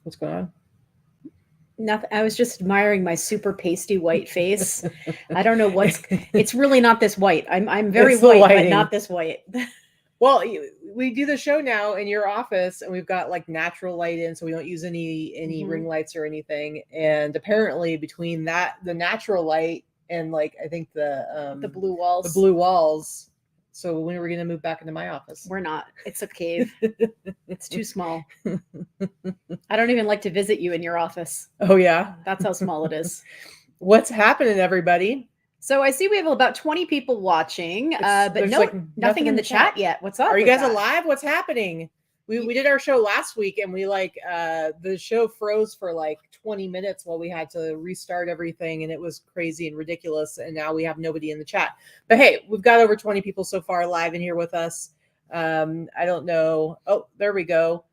What's going on? Nothing. I was just admiring my super pasty white face. I don't know it's really not this white. I'm very white, but not this white. Well, we do the show now in your office, and we've got like natural light in, so we don't use any ring lights or anything. And apparently, between the natural light and like I think the blue walls, So when are we going to move back into my office? We're not. It's a cave. It's too small. I don't even like to visit you in your office. Oh yeah, that's how small it is. What's happening, everybody? So I see we have about 20 people watching, but nothing in the chat yet. What's up? Are you guys alive? What's happening? We did our show last week, and we the show froze for like 20 minutes while we had to restart everything, and it was crazy and ridiculous. And now we have nobody in the chat. But hey, we've got over 20 people so far live in here with us. I don't know. Oh, there we go.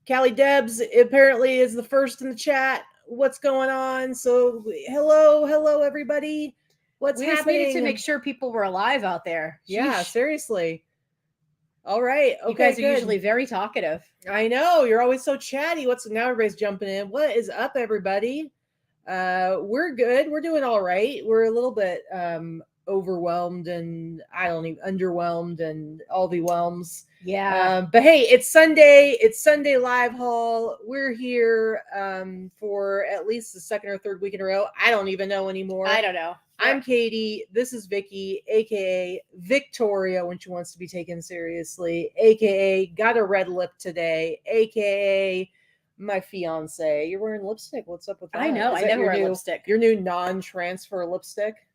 Callie Debs apparently is the first in the chat. What's going on? So hello everybody. What's happening? We just needed to make sure people were alive out there. Sheesh. Yeah, seriously. All right. Okay, you guys are usually very talkative. I know. You're always so chatty. Now everybody's jumping in. What is up, everybody? We're good. We're doing all right. We're a little bit overwhelmed and underwhelmed and all the whelms. Yeah. But hey, it's Sunday. It's Sunday Live Haul. We're here for at least the second or third week in a row. I don't even know anymore. I don't know. I'm Katy. This is Vikki, aka Victoria when she wants to be taken seriously, aka got a red lip today, aka my fiance. You're wearing lipstick. What's up with that? I know. I never wear lipstick. Your new non-transfer lipstick?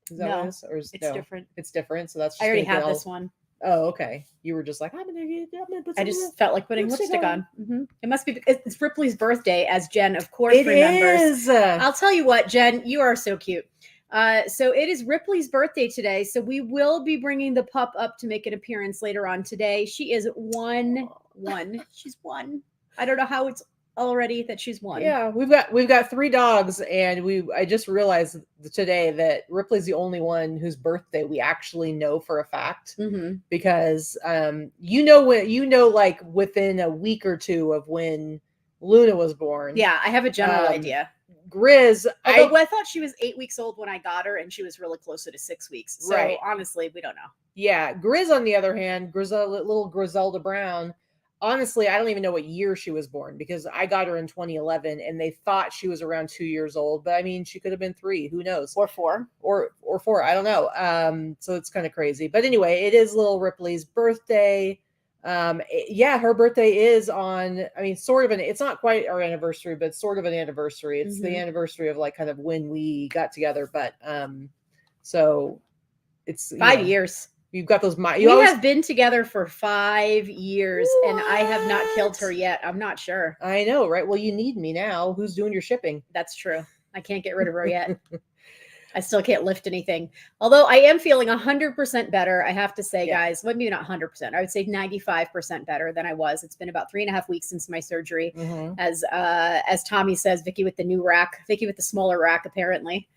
Is that what it is? Or it's different. It's different. So that's just I already have this one. Oh, okay. You were just like, I'm gonna put some I just felt like putting lipstick on. Mm-hmm. It must be. It's Ripley's birthday, as Jen, of course, remembers. I'll tell you what, Jen, you are so cute. So it is Ripley's birthday today. So we will be bringing the pup up to make an appearance later on today. She is one. She's one. I don't know how it's already that she's one. Yeah, we've got 3 dogs, and I just realized today that Ripley's the only one whose birthday we actually know for a fact, because like within a week or two of when Luna was born. Yeah, I have a general idea. Grizz, although I thought she was 8 weeks old when I got her, and she was really closer to 6 weeks. So honestly, we don't know. Yeah, Grizz on the other hand, little Griselda Brown. Honestly, I don't even know what year she was born, because I got her in 2011, and they thought she was around 2 years old. But I mean, she could have been 3. Who knows? Or 4. Or 4. I don't know. So it's kind of crazy. But anyway, it is little Ripley's birthday. Her birthday is on, it's not quite our anniversary, but sort of an anniversary. It's the anniversary of like kind of when we got together, but so it's 5 years. You've got those. We have been together for 5 years. What? And I have not killed her yet. I'm not sure. I know, right? Well, you need me now. Who's doing your shipping? That's true. I can't get rid of her yet. I still can't lift anything. Although I am feeling 100% better, I have to say, guys. Well, maybe not 100%. I would say 95% better than I was. It's been about 3.5 weeks since my surgery. As Tommy says, Vikki with the new rack, Vikki with the smaller rack, apparently.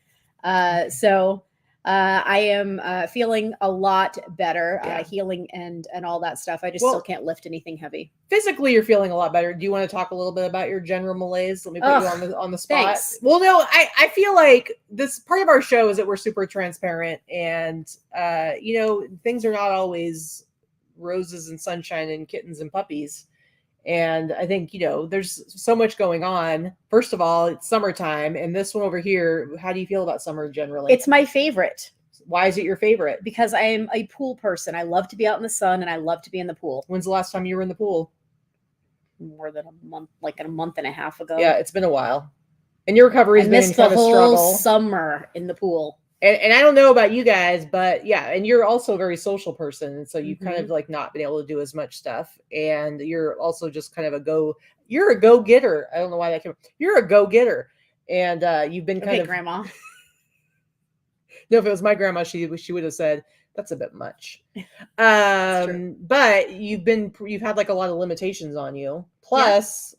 I am feeling a lot better, healing and all that stuff. I just still can't lift anything heavy. Physically, you're feeling a lot better. Do you want to talk a little bit about your general malaise? Let me put you on the spot. Thanks. Well, no, I feel like this part of our show is that we're super transparent, and things are not always roses and sunshine and kittens and puppies. And I think, there's so much going on. First of all, it's summertime, and this one over here, how do you feel about summer generally? It's my favorite. Why is it your favorite? Because I am a pool person. I love to be out in the sun, and I love to be in the pool. When's the last time you were in the pool? More than a month, like a month and a half ago. Yeah, it's been a while. And your recovery's been kind of a struggle. The whole summer in the pool. And I don't know about you guys, but yeah, and you're also a very social person. And so you kind of like not been able to do as much stuff. And you're also just kind of you're a go-getter. I don't know why that came. You're a go-getter. And you've been kind of grandma. No, if it was my grandma, she would have said, that's a bit much. But you've had like a lot of limitations on you. Plus,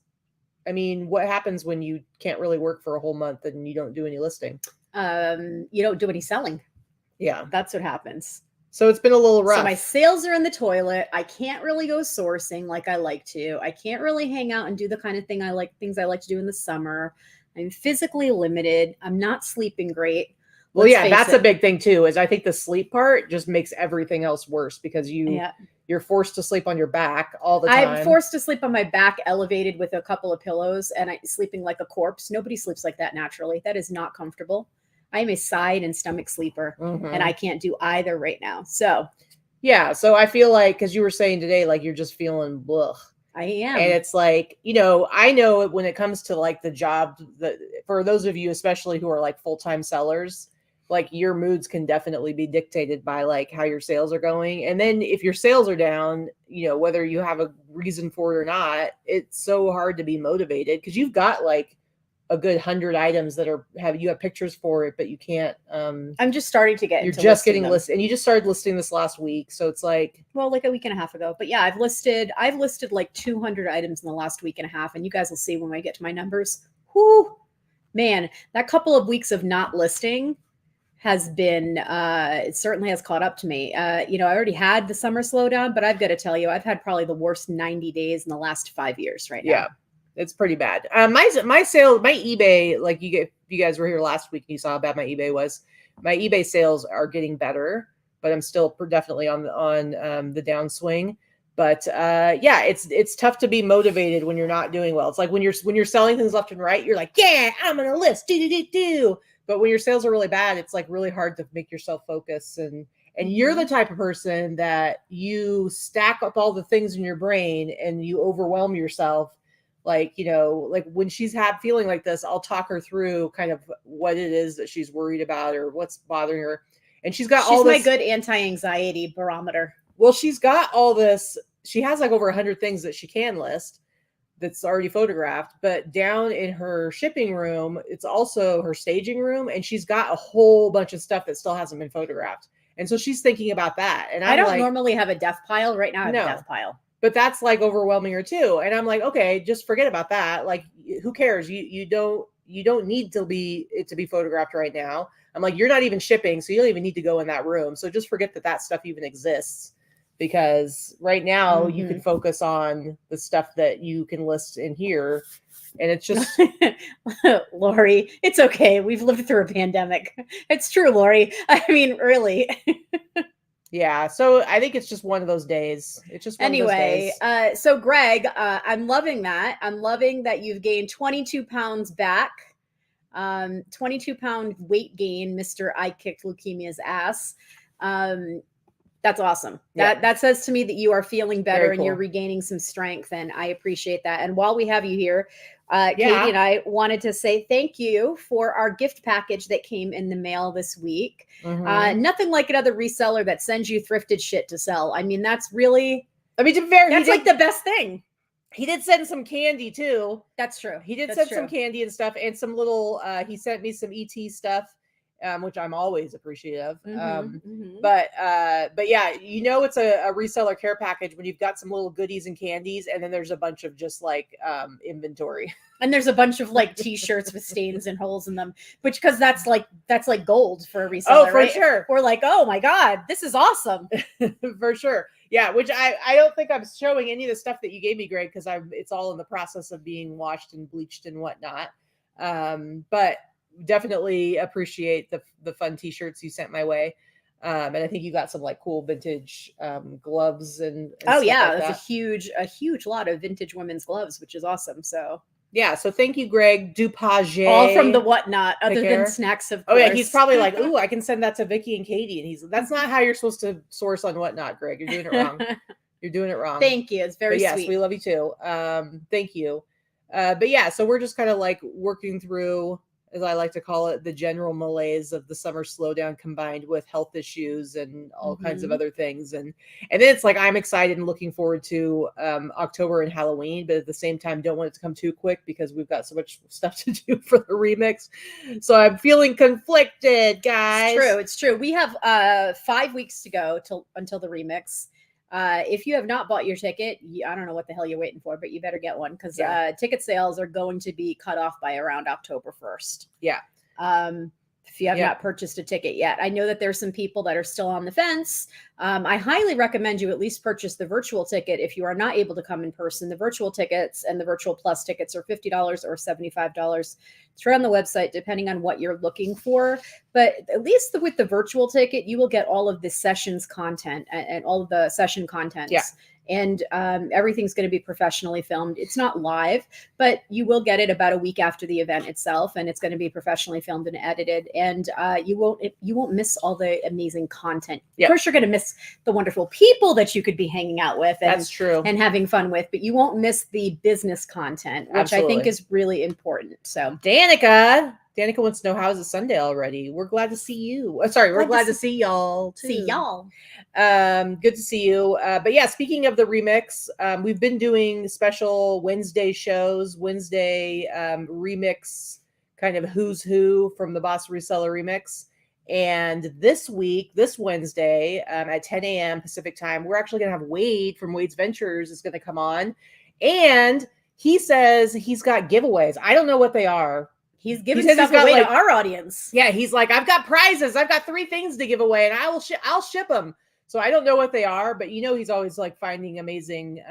what happens when you can't really work for a whole month and you don't do any listing? You don't do any selling. Yeah, that's what happens. So it's been a little rough. So my sales are in the toilet. I can't really go sourcing like I like to. I can't really hang out and do the kind of things I like to do in the summer. I'm physically limited. I'm not sleeping great. Well, yeah, that's a big thing too, is I think the sleep part just makes everything else worse because you're forced to sleep on your back all the time. I'm forced to sleep on my back elevated with a couple of pillows and I'm sleeping like a corpse. Nobody sleeps like that naturally. That is not comfortable. I am a side and stomach sleeper and I can't do either right now. So, yeah. So I feel like, because you were saying today, like you're just feeling blah. I am. And it's like, you know, I know when it comes to like the job that for those of you, especially who are like full-time sellers, like your moods can definitely be dictated by like how your sales are going. And then if your sales are down, you know, whether you have a reason for it or not, it's so hard to be motivated because you've got like a good 100 items that you have pictures for it, but you can't. I'm just starting to get. You're just getting listed, and you just started listing this last week, so it's like, well, like a week and a half ago. But yeah, I've listed like 200 items in the last week and a half, and you guys will see when I get to my numbers. Whoo, man, that couple of weeks of not listing has been. It certainly has caught up to me. You know, I already had the summer slowdown, but I've got to tell you, I've had probably the worst 90 days in the last 5 years right now. Yeah. It's pretty bad. My eBay, like you guys were here last week and you saw how bad my eBay was. My eBay sales are getting better, but I'm still definitely on the downswing. But yeah, it's tough to be motivated when you're not doing well. It's like when you're selling things left and right, you're like, yeah, I'm gonna list, do. But when your sales are really bad, it's like really hard to make yourself focus. And you're the type of person that you stack up all the things in your brain and you overwhelm yourself. Like, you know, like when she's feeling like this, I'll talk her through kind of what it is that she's worried about or what's bothering her. And she's all this. She's my good anti-anxiety barometer. Well, she's got all this. She has like over 100 things that she can list that's already photographed, but down in her shipping room, it's also her staging room. And she's got a whole bunch of stuff that still hasn't been photographed. And so she's thinking about that. And I don't normally have a death pile. Right now I have a death pile. But that's like overwhelming her too. And I'm like, okay, just forget about that. Like, who cares? You don't need to be photographed right now. I'm like, you're not even shipping, so you don't even need to go in that room. So just forget that stuff even exists, because right now you can focus on the stuff that you can list in here. And it's just Lori, it's okay. We've lived through a pandemic. It's true, Lori. I mean, really. Yeah, so I think it's just one of those days. It's just one of those days. So Greg, I'm loving that. I'm loving that you've gained 22 pounds back. 22-pound weight gain, Mr. I kicked leukemia's ass. That's awesome. Yeah. That says to me that you are feeling better Very and you're cool. regaining some strength, and I appreciate that. And while we have you here, Katie and I wanted to say thank you for our gift package that came in the mail this week. Nothing like another reseller that sends you thrifted shit to sell. I mean, that's really, that's like the best thing. He did send some candy too. That's true. He did send some candy and stuff, and some little, he sent me some ET stuff, which I'm always appreciative. But yeah, you know, it's a reseller care package when you've got some little goodies and candies, and then there's a bunch of just like inventory. And there's a bunch of like t-shirts with stains and holes in them, which, because that's like gold for a reseller. Oh, for right? sure. We're like, oh my God, this is awesome. For sure. Yeah, which I don't think I'm showing any of the stuff that you gave me, Greg, because it's all in the process of being washed and bleached and whatnot. But definitely appreciate the fun t-shirts you sent my way. And I think you got some like cool vintage gloves and oh yeah, like that's a huge lot of vintage women's gloves, which is awesome. So yeah, so thank you, Greg Dupage. All from the whatnot, other than snacks, of course. Oh yeah, he's probably like, ooh, I can send that to Vikki and Katy, and that's not how you're supposed to source on whatnot, Greg. You're doing it wrong. You're doing it wrong. Thank you. It's very yes, sweet. We love you too. Thank you. But yeah, so we're just kind of like working through, as I like to call it, the general malaise of the summer slowdown combined with health issues and all kinds of other things. And then it's like, I'm excited and looking forward to October and Halloween, but at the same time, don't want it to come too quick because we've got so much stuff to do for the remix. So I'm feeling conflicted, guys. It's true. We have 5 weeks to go until the remix. If you have not bought your ticket, I don't know what the hell you're waiting for, but you better get one, because ticket sales are going to be cut off by around October 1st. Yeah. if you have not purchased a ticket yet. I know that there's some people that are still on the fence. I highly recommend you at least purchase the virtual ticket if you are not able to come in person. The virtual tickets and the virtual plus tickets are $50 or $75. It's right on the website, depending on what you're looking for. But at least with the virtual ticket, you will get all of the sessions content and all of the session contents. Yeah. And everything's going to be professionally filmed. It's not live, but you will get it about a week after the event itself, and it's going to be professionally filmed and edited. And you won't miss all the amazing content. Of course, you're going to miss the wonderful people that you could be hanging out with. And, that's true. And having fun with, but you won't miss the business content, which I think is really important. So, Danica wants to know, how is it Sunday already? We're glad to see you. We're glad to see y'all too. See y'all. Good to see you. But yeah, speaking of the remix, we've been doing special Wednesday shows, Wednesday remix, kind of who's who from the Boss Reseller remix. And this Wednesday, at 10 a.m. Pacific time, we're actually going to have Wade from Wade's Ventures is going to come on. And he says he's got giveaways. I don't know what they are. He's giving stuff away to our audience. Yeah, he's like, I've got prizes. I've got 3 things to give away, and I'll ship them. So I don't know what they are, but he's always like finding amazing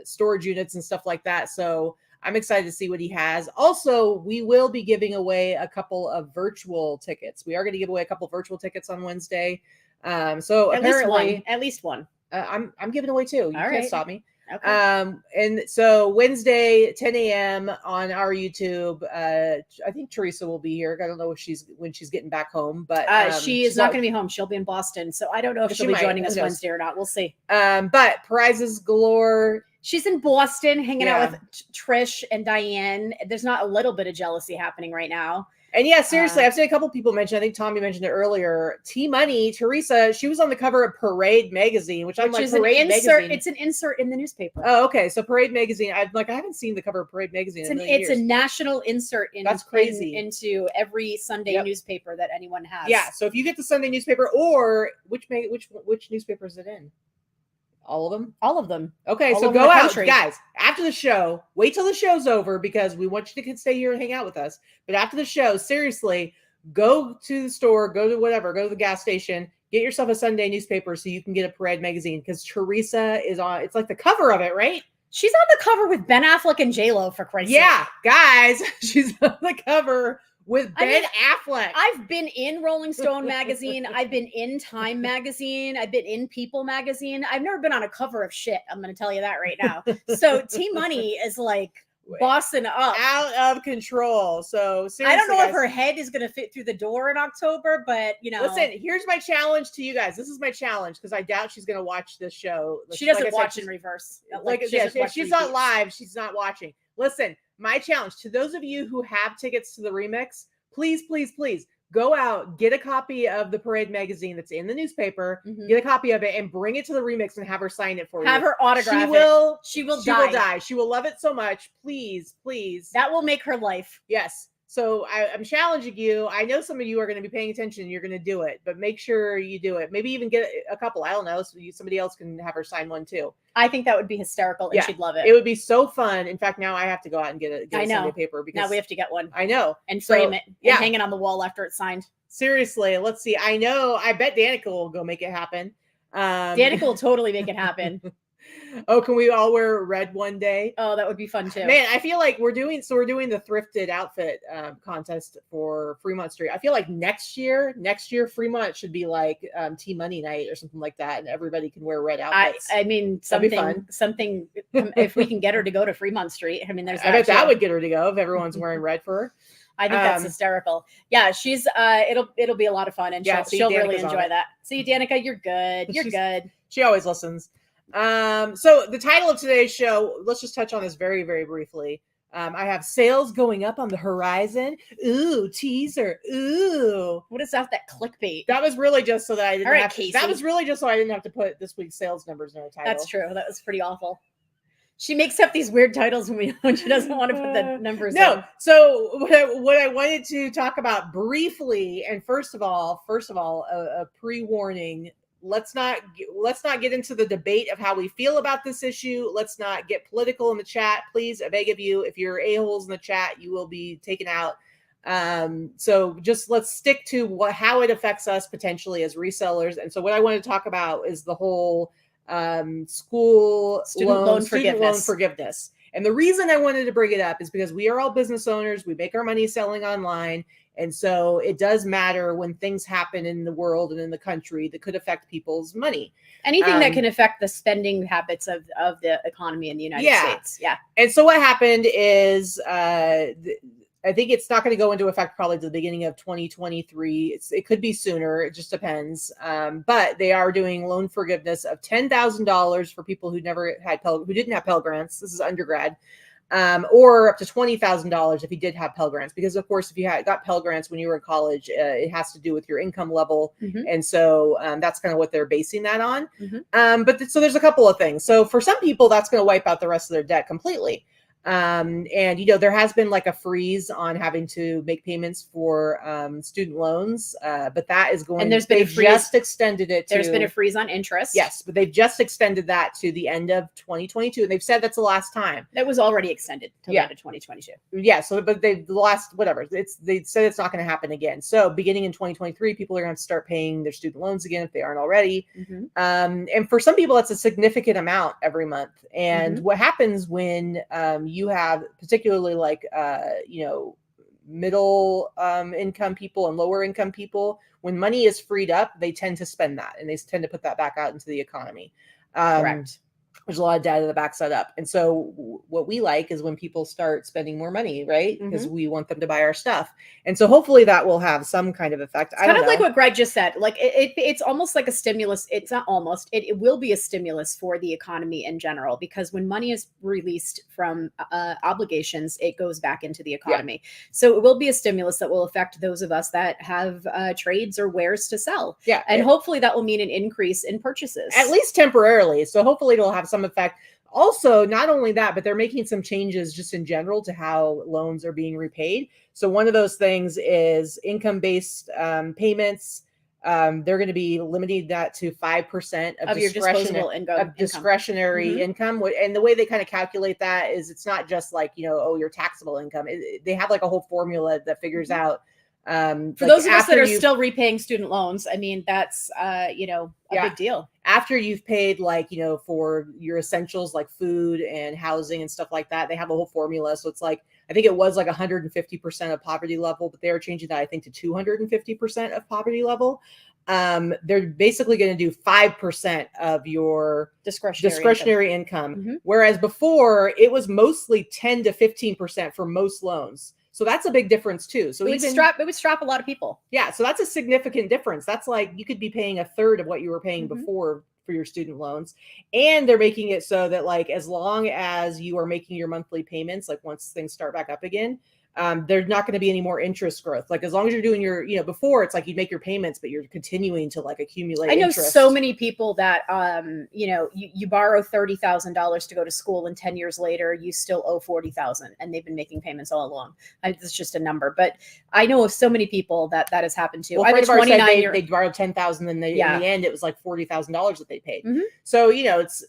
storage units and stuff like that. So I'm excited to see what he has. Also, we will be giving away a couple of virtual tickets. We are going to give away a couple of virtual tickets on Wednesday. So at least one. I'm giving away 2. You can't stop me. Okay. And so Wednesday, 10 a.m. on our YouTube. I think Teresa will be here. I don't know when she's getting back home, but she is not going to be home. She'll be in Boston, so I don't know if she'll be joining us Wednesday or not. We'll see. But prizes galore. She's in Boston, hanging out with Trish and Diane. There's not a little bit of jealousy happening right now. And yeah, seriously, I've seen a couple people mention, I think Tommy mentioned it earlier, T-Money, Teresa, she was on the cover of Parade magazine, which I'm like, Parade magazine. It's an insert in the newspaper. Oh, okay. So Parade magazine, I haven't seen the cover of Parade magazine in It's a national insert That's crazy. into every Sunday newspaper that anyone has. Yeah. So if you get the Sunday newspaper, or which newspaper is it in? All of them. Okay, so go out, guys. After the show, wait till the show's over because we want you to stay here and hang out with us. But after the show, seriously, go to the store, go to the gas station, get yourself a Sunday newspaper so you can get a Parade magazine because Teresa is on. It's like the cover of it, right? She's on the cover with Ben Affleck and J-Lo, for Christ's sake. Yeah, guys, she's on the cover with Ben Affleck. I've been in Rolling Stone magazine. I've been in Time magazine. I've been in People magazine. I've never been on a cover of shit. I'm going to tell you that right now. So T-Money is like bossing up. Out of control. So seriously, I don't know if her head is going to fit through the door in October, but Listen, here's my challenge to you guys. This is my challenge because I doubt she's going to watch this show. She doesn't watch in reverse. If she's not live, she's not watching. Listen, my challenge to those of you who have tickets to the remix, please go out, get a copy of the Parade magazine that's in the newspaper, get a copy of it and bring it to the remix and have her sign it for you. Have her autograph She will die. She will love it so much. Please. That will make her life. Yes. So I'm challenging you. I know some of you are going to be paying attention. You're going to do it, but make sure you do it. Maybe even get a couple. I don't know. So somebody else can have her sign one too. I think that would be hysterical and she'd love it. It would be so fun. In fact, now I have to go out and get a Sunday paper because now we have to get one. I know. And frame it and hang it on the wall after it's signed. Seriously. Let's see. I know. I bet Danica will go make it happen. Danica will totally make it happen. Oh, can we all wear red one day? Oh, that would be fun too. Man, I feel like we're doing the thrifted outfit contest for Fremont Street. I feel like next year Fremont should be like T-Money night or something like that, and everybody can wear red outfits. I mean, something. If we can get her to go to Fremont Street, I mean, I bet that would get her to go if everyone's wearing red for her. I think that's hysterical. Yeah, she's it'll be a lot of fun, and she'll really enjoy that. See, Danica, you're good. You're good. She always listens. So the title of today's show, let's just touch on this very, very briefly. I have sales going up on the horizon. Ooh, teaser. Ooh. What is that clickbait? That was really just so that I didn't Casey. That was really just so I didn't have to put this week's sales numbers in our title. That's true. That was pretty awful. She makes up these weird titles when she doesn't want to put the numbers in. So what I wanted to talk about briefly, and first of all, a pre-warning. Let's not get into the debate of how we feel about this issue. Let's not get political in the chat. Please, I beg of you, if you're a-holes in the chat, you will be taken out. So just let's stick to how it affects us potentially as resellers. And so what I want to talk about is the whole student loan forgiveness. And the reason I wanted to bring it up is because we are all business owners. We make our money selling online. And so it does matter when things happen in the world and in the country that could affect people's money. Anything that can affect the spending habits of the economy in the United States. Yeah. And so what happened is I think it's not going to go into effect probably to the beginning of 2023. It could be sooner. It just depends. But they are doing loan forgiveness of $10,000 for people who didn't have Pell Grants. This is undergrad. Or up to $20,000 if you did have Pell Grants, because of course, if you got Pell Grants when you were in college, it has to do with your income level. And so that's kind of what they're basing that on. So there's a couple of things. So for some people, that's going to wipe out the rest of their debt completely. And there has been like a freeze on having to make payments for student loans, but that is going. And they've just extended it. There's been a freeze on interest. Yes, but they've just extended that to the end of 2022, and they've said that's the last time. That was already extended to the end of 2022. Yeah. So, but they said it's not going to happen again. So, beginning in 2023, people are going to start paying their student loans again if they aren't already. And for some people, that's a significant amount every month. And what happens when you have particularly like middle income people and lower income people, when money is freed up, they tend to spend that and they tend to put that back out into the economy. Correct. There's a lot of data that backs that up. And so what we like is when people start spending more money, right? Because we want them to buy our stuff. And so hopefully that will have some kind of effect. It's kind of like what Greg just said. Like it's almost like a stimulus. It's not almost, it will be a stimulus for the economy in general, because when money is released from obligations, it goes back into the economy. So it will be a stimulus that will affect those of us that have trades or wares to sell. Yeah. And hopefully that will mean an increase in purchases. At least temporarily. So hopefully it'll have some effect. Also, not only that, but they're making some changes just in general to how loans are being repaid. So one of those things is income-based payments. They're going to be limiting that to 5% of your disposable income. Discretionary income. And the way they kind of calculate that is it's not just like, your taxable income. They have like a whole formula that figures out. For those of us that are still repaying student loans, I mean, that's, a big deal. After you've paid for your essentials like food and housing and stuff like that, they have a whole formula. So it's like, I think it was like 150% of poverty level, but they are changing that, I think, to 250% of poverty level. They're basically going to do 5% of your discretionary income. Whereas before it was mostly 10 to 15% for most loans. So that's a big difference too. So it would strap a lot of people. Yeah. So that's a significant difference. That's like, you could be paying a third of what you were paying before for your student loans. And they're making it so that like, as long as you are making your monthly payments, like once things start back up again, there's not going to be any more interest growth. Like as long as you're doing your, before it's like you make your payments, but you're continuing to like accumulate interest. I know so many people that, you borrow $30,000 to go to school and 10 years later, you still owe $40,000 and they've been making payments all along. It's just a number, but I know of so many people that has happened to. Well, I have a 29-year-old. They borrowed $10,000 and in the end, it was like $40,000 that they paid. So,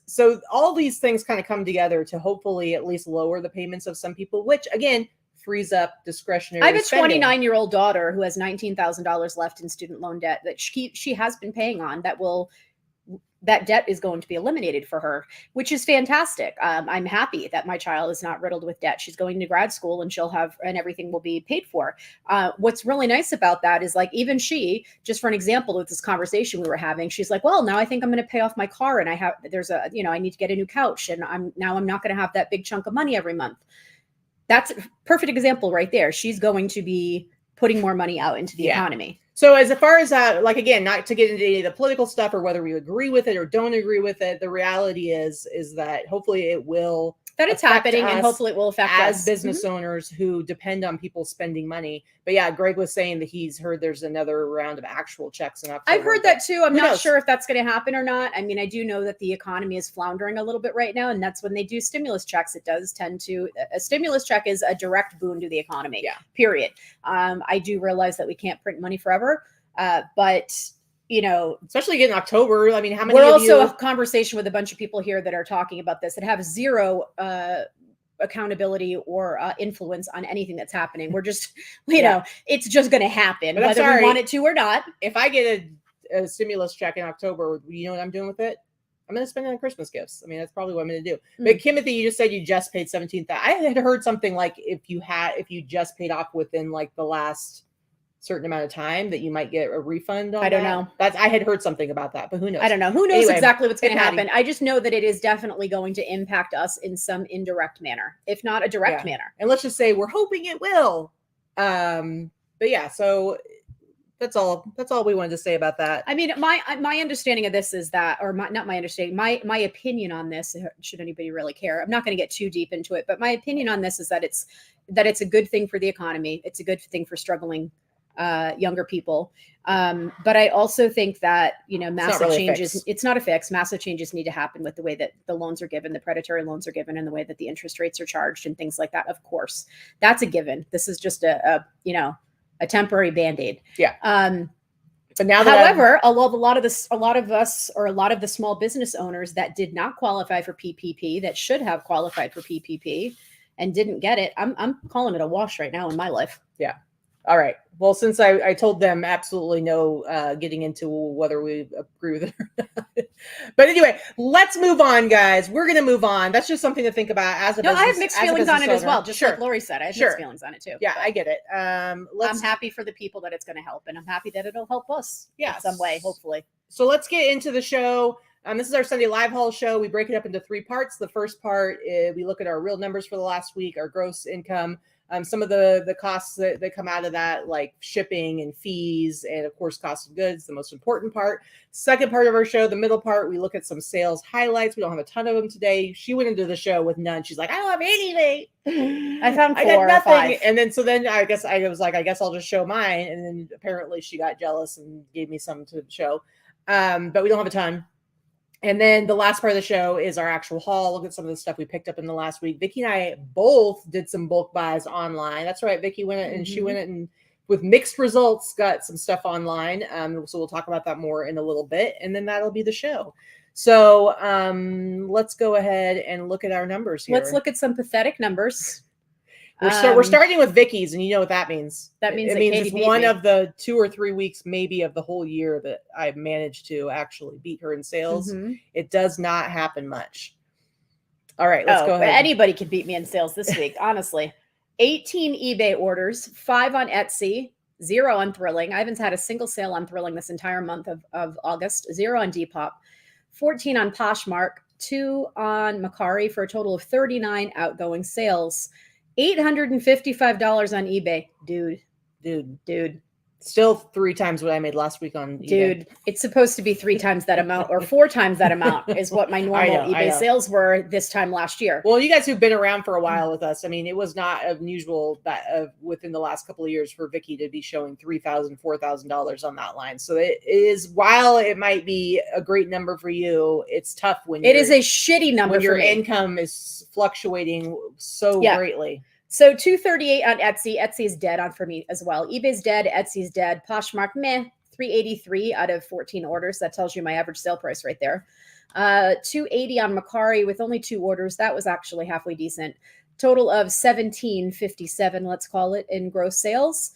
so all these things kind of come together to hopefully at least lower the payments of some people, which again, frees up discretionary. I have a 29-year-old daughter who has $19,000 left in student loan debt that she has been paying on. That debt is going to be eliminated for her, which is fantastic. I'm happy that my child is not riddled with debt. She's going to grad school and and everything will be paid for. What's really nice about that is like, even she, just for an example of this conversation we were having, she's like, well, now I think I'm going to pay off my car and I need to get a new couch and I'm not going to have that big chunk of money every month. That's a perfect example right there. She's going to be putting more money out into the economy. So as far as like, again, not to get into any of the political stuff or whether we agree with it or don't agree with it, the reality is that hopefully it will. That it's happening and hopefully it will affect us as business owners who depend on people spending money. But yeah, Greg was saying that he's heard there's another round of actual checks in October. I've heard that too. I'm not sure if that's going to happen or not. I mean, I do know that the economy is floundering a little bit right now. And that's when they do stimulus checks. It does tend to, a stimulus check is a direct boon to the economy. Yeah. Period. I do realize that we can't print money forever, but especially in October. I mean, how many? We're also a conversation with a bunch of people here that are talking about this that have zero accountability or influence on anything that's happening. We're just, you know, it's just going to happen, but whether we want it to or not. If I get a stimulus check in October, you know what I'm doing with it? I'm going to spend it on Christmas gifts. I mean, that's probably what I'm going to do. But Timothy, you just said you just paid $17,000. I had heard something like if you just paid off within like the last certain amount of time that you might get a refund on I don't know. I had heard something about that, but who knows? I don't know. Who knows exactly what's going to happen? I just know that it is definitely going to impact us in some indirect manner, if not a direct manner. And let's just say we're hoping it will. But yeah, so that's all we wanted to say about that. I mean, my understanding of this is that, or not my understanding, my opinion on this, should anybody really care, I'm not going to get too deep into it, but my opinion on this is that it's a good thing for the economy. It's a good thing for struggling younger people. But I also think that, you know, massive changes, it's not a fix. Massive changes need to happen with the way that the loans are given, the predatory loans are given, and the way that the interest rates are charged and things like that. Of course, that's a given. This is just a temporary Band-Aid. Yeah. But now, however, a lot of the small business owners that did not qualify for PPP, that should have qualified for PPP and didn't get it, I'm calling it a wash right now in my life. Yeah. All right. Well, since I told them absolutely no getting into whether we agree with it or not. But anyway, let's move on, guys. We're going to move on. That's just something to think about as a business. I have mixed feelings on it as well. Just like Lori said, I have mixed feelings on it too. Yeah, I get it. I'm happy for the people that it's going to help, and I'm happy that it'll help us in some way, hopefully. So let's get into the show. This is our Sunday Live Haul show. We break it up into 3 parts. The first part, we look at our real numbers for the last week, our gross income, some of the costs that come out of that, like shipping and fees, and of course, cost of goods, the most important part. Second part of our show, the middle part, we look at some sales highlights. We don't have a ton of them today. She went into the show with none. She's like, I don't have anything. I found 4 I got nothing. or 5. And then I guess I was like, I guess I'll just show mine. And then apparently she got jealous and gave me some to show. But we don't have a ton. And then the last part of the show is our actual haul. Look at some of the stuff we picked up in the last week. Vikki and I both did some bulk buys online. That's right. Vikki went and she went and with mixed results, got some stuff online. So we'll talk about that more in a little bit. And then that'll be the show. So let's go ahead and look at our numbers here. Let's look at some pathetic numbers. We're starting with Vikki's, and you know what that means. That means it's one of the 2 or 3 weeks, maybe, of the whole year that I've managed to actually beat her in sales. It does not happen much. All right, let's go ahead. Anybody can beat me in sales this week, honestly. 18 eBay orders, 5 on Etsy, 0 on Thrilling. I haven't had a single sale on Thrilling this entire month of August. 0 on Depop, 14 on Poshmark, 2 on Mercari, for a total of 39 outgoing sales. $855 on eBay. Dude. Still 3 times what I made last week on eBay. Dude, it's supposed to be 3 times that amount, or 4 times that amount is what my normal eBay sales were this time last year. Well, you guys who've been around for a while with us, I mean, it was not unusual that within the last couple of years for Vikki to be showing $3,000, $4,000 on that line. So it is, while it might be a great number for you, it's tough when it is a shitty number when your income is fluctuating so greatly. So 238 on Etsy. Etsy is dead on for me as well. eBay's dead. Etsy's dead. Poshmark, meh. 383 out of 14 orders. That tells you my average sale price right there. 280 on Mercari with only 2 orders. That was actually halfway decent. Total of 1757, let's call it, in gross sales.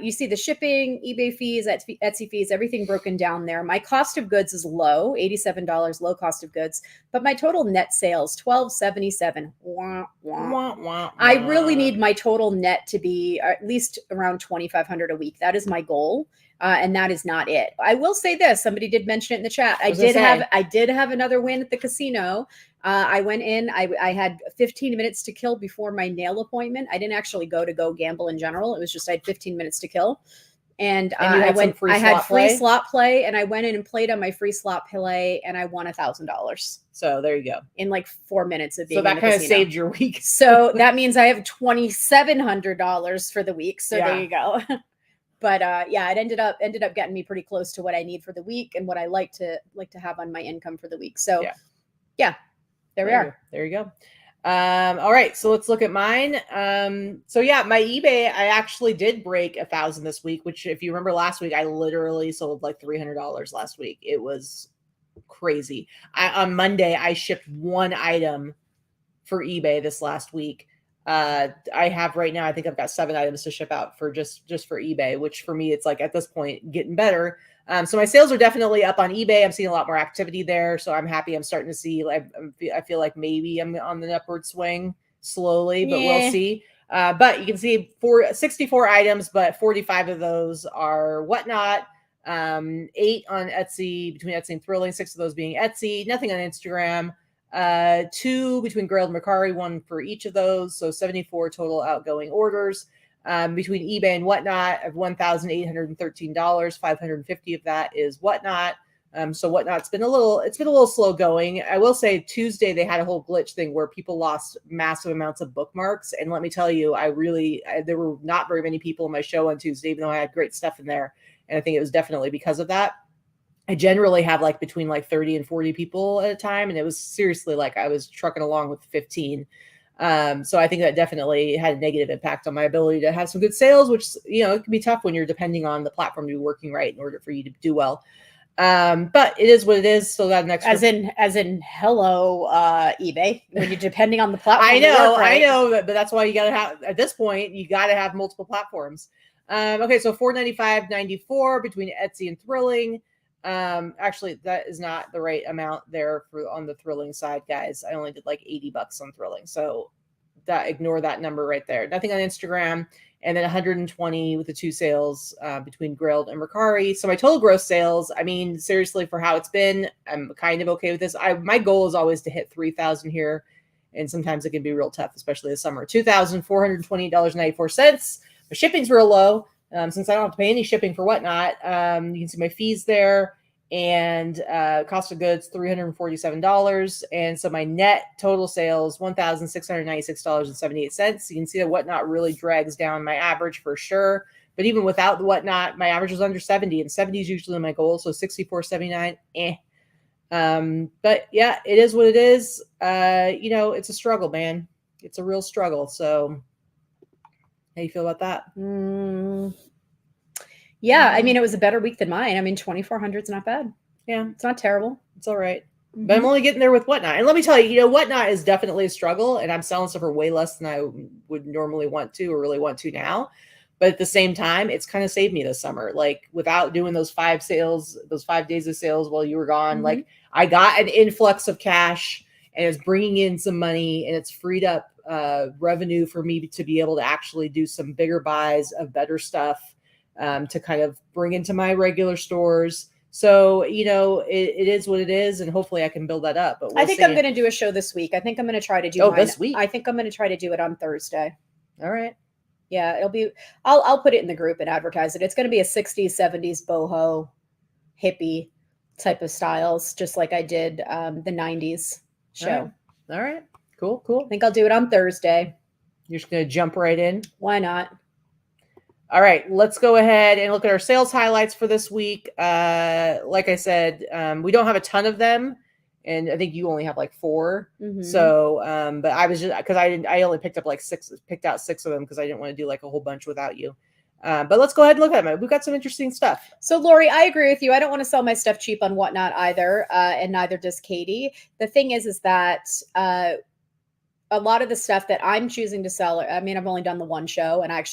You see the shipping, eBay fees, Etsy fees, everything broken down there. My cost of goods is low, $87, low cost of goods, but my total net sales, $1277. Wah, wah. Wah, wah, wah. I really need my total net to be at least around $2,500 a week. That is my goal. And that is not it. I will say this. Somebody did mention it in the chat. I did have another win at the casino. I went in, I had 15 minutes to kill before my nail appointment. I didn't actually go gamble in general. It was just, I had 15 minutes to kill. And I had free slot play, and I went in and played on my free slot play, and I won $1,000. So there you go. In like 4 minutes of being in the kind casino. of saved your week. So that means I have $2,700 for the week. So there you go. But it ended up getting me pretty close to what I need for the week and what I like to have on my income for the week. So there we are. There you go. All right, so let's look at mine. My eBay, I actually did break 1,000 this week, which, if you remember last week, I literally sold like $300 last week. It was crazy. On Monday, I shipped 1 item for eBay this last week. I have right now, I think I've got 7 items to ship out for just for eBay, which for me, it's like at this point getting better. So my sales are definitely up on eBay. I'm seeing a lot more activity there. So I'm happy. I'm starting to see, like, I feel like maybe I'm on the upward swing slowly, but we'll see. But you can see 64 items, but 45 of those are Whatnot. 8 on Etsy, between Etsy and Thrilling, 6 of those being Etsy, nothing on Instagram. 2 between Grailed and Mercari, 1 for each of those. So 74 total outgoing orders. Between eBay and Whatnot of $1,813, 550 of that is Whatnot. So Whatnot's been a little slow going. I will say Tuesday they had a whole glitch thing where people lost massive amounts of bookmarks. And let me tell you, there were not very many people in my show on Tuesday, even though I had great stuff in there. And I think it was definitely because of that. I generally have like between like 30 and 40 people at a time. And it was seriously like I was trucking along with 15. So I think that definitely had a negative impact on my ability to have some good sales, which, it can be tough when you're depending on the platform to be working right in order for you to do well. But it is what it is. So that next, as in hello, eBay, when you're depending on the platform. I know, but that's why you got to have, at this point, you got to have multiple platforms. Okay. So $495.94 between Etsy and Thrilling. Actually, that is not the right amount there on the Thrilling side, guys. I only did like $80 on Thrilling. So ignore that number right there. Nothing on Instagram. And then 120 with the 2 sales between Grailed and Mercari. So my total gross sales, I mean, seriously, for how it's been, I'm kind of okay with this. My goal is always to hit 3,000 here. And sometimes it can be real tough, especially this summer. $2,420.94. My shipping's real low. Since I don't have to pay any shipping for Whatnot, you can see my fees there, and cost of goods $347. And so my net total sales $1,696.78. You can see that Whatnot really drags down my average for sure. But even without the Whatnot, my average was under 70, and 70 is usually my goal. So 64.79. But yeah, it is what it is. It's a struggle, man. It's a real struggle. So how you feel about that? Yeah, I mean, it was a better week than mine. I mean, 2,400 is not bad. Yeah, it's not terrible. It's all right. Mm-hmm. But I'm only getting there with Whatnot. And let me tell you, Whatnot is definitely a struggle, and I'm selling stuff for way less than I would normally want to or really want to now. But at the same time, it's kind of saved me this summer. Like, without doing those 5 sales, those 5 days of sales while you were gone, mm-hmm. like I got an influx of cash, and it's bringing in some money, and it's freed up revenue for me to be able to actually do some bigger buys of better stuff to kind of bring into my regular stores. So, it is what it is, and hopefully I can build that up. But I think I'm going to do a show this week. I think I'm going to try to do this week. I think I'm going to try to do it on Thursday. All right. Yeah, it'll be, I'll put it in the group and advertise it. It's going to be a 60s, 70s boho hippie type of styles, just like I did the 90s show. All right. Cool. I think I'll do it on Thursday. You're just going to jump right in? Why not? All right, let's go ahead and look at our sales highlights for this week. Like I said, we don't have a ton of them, and I think you only have like 4. Mm-hmm. So, but I was just, because I only picked out 6 of them because I didn't want to do like a whole bunch without you. But let's go ahead and look at them. We've got some interesting stuff. So, Lori, I agree with you. I don't want to sell my stuff cheap on Whatnot either, and neither does Katy. The thing is that a lot of the stuff that I'm choosing to sell, I mean, I've only done the 1 show, and I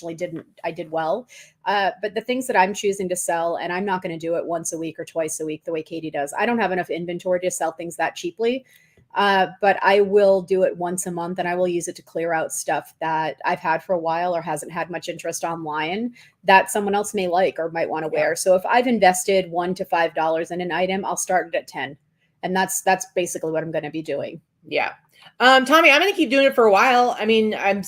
did well. But the things that I'm choosing to sell, and I'm not going to do it once a week or twice a week the way Katy does. I don't have enough inventory to sell things that cheaply. But I will do it once a month, and I will use it to clear out stuff that I've had for a while or hasn't had much interest online that someone else may like or might want to wear. So if I've invested $1 to $5 in an item, I'll start it at 10. And that's basically what I'm going to be doing. Yeah. Tommy, I'm going to keep doing it for a while. I mean, I'm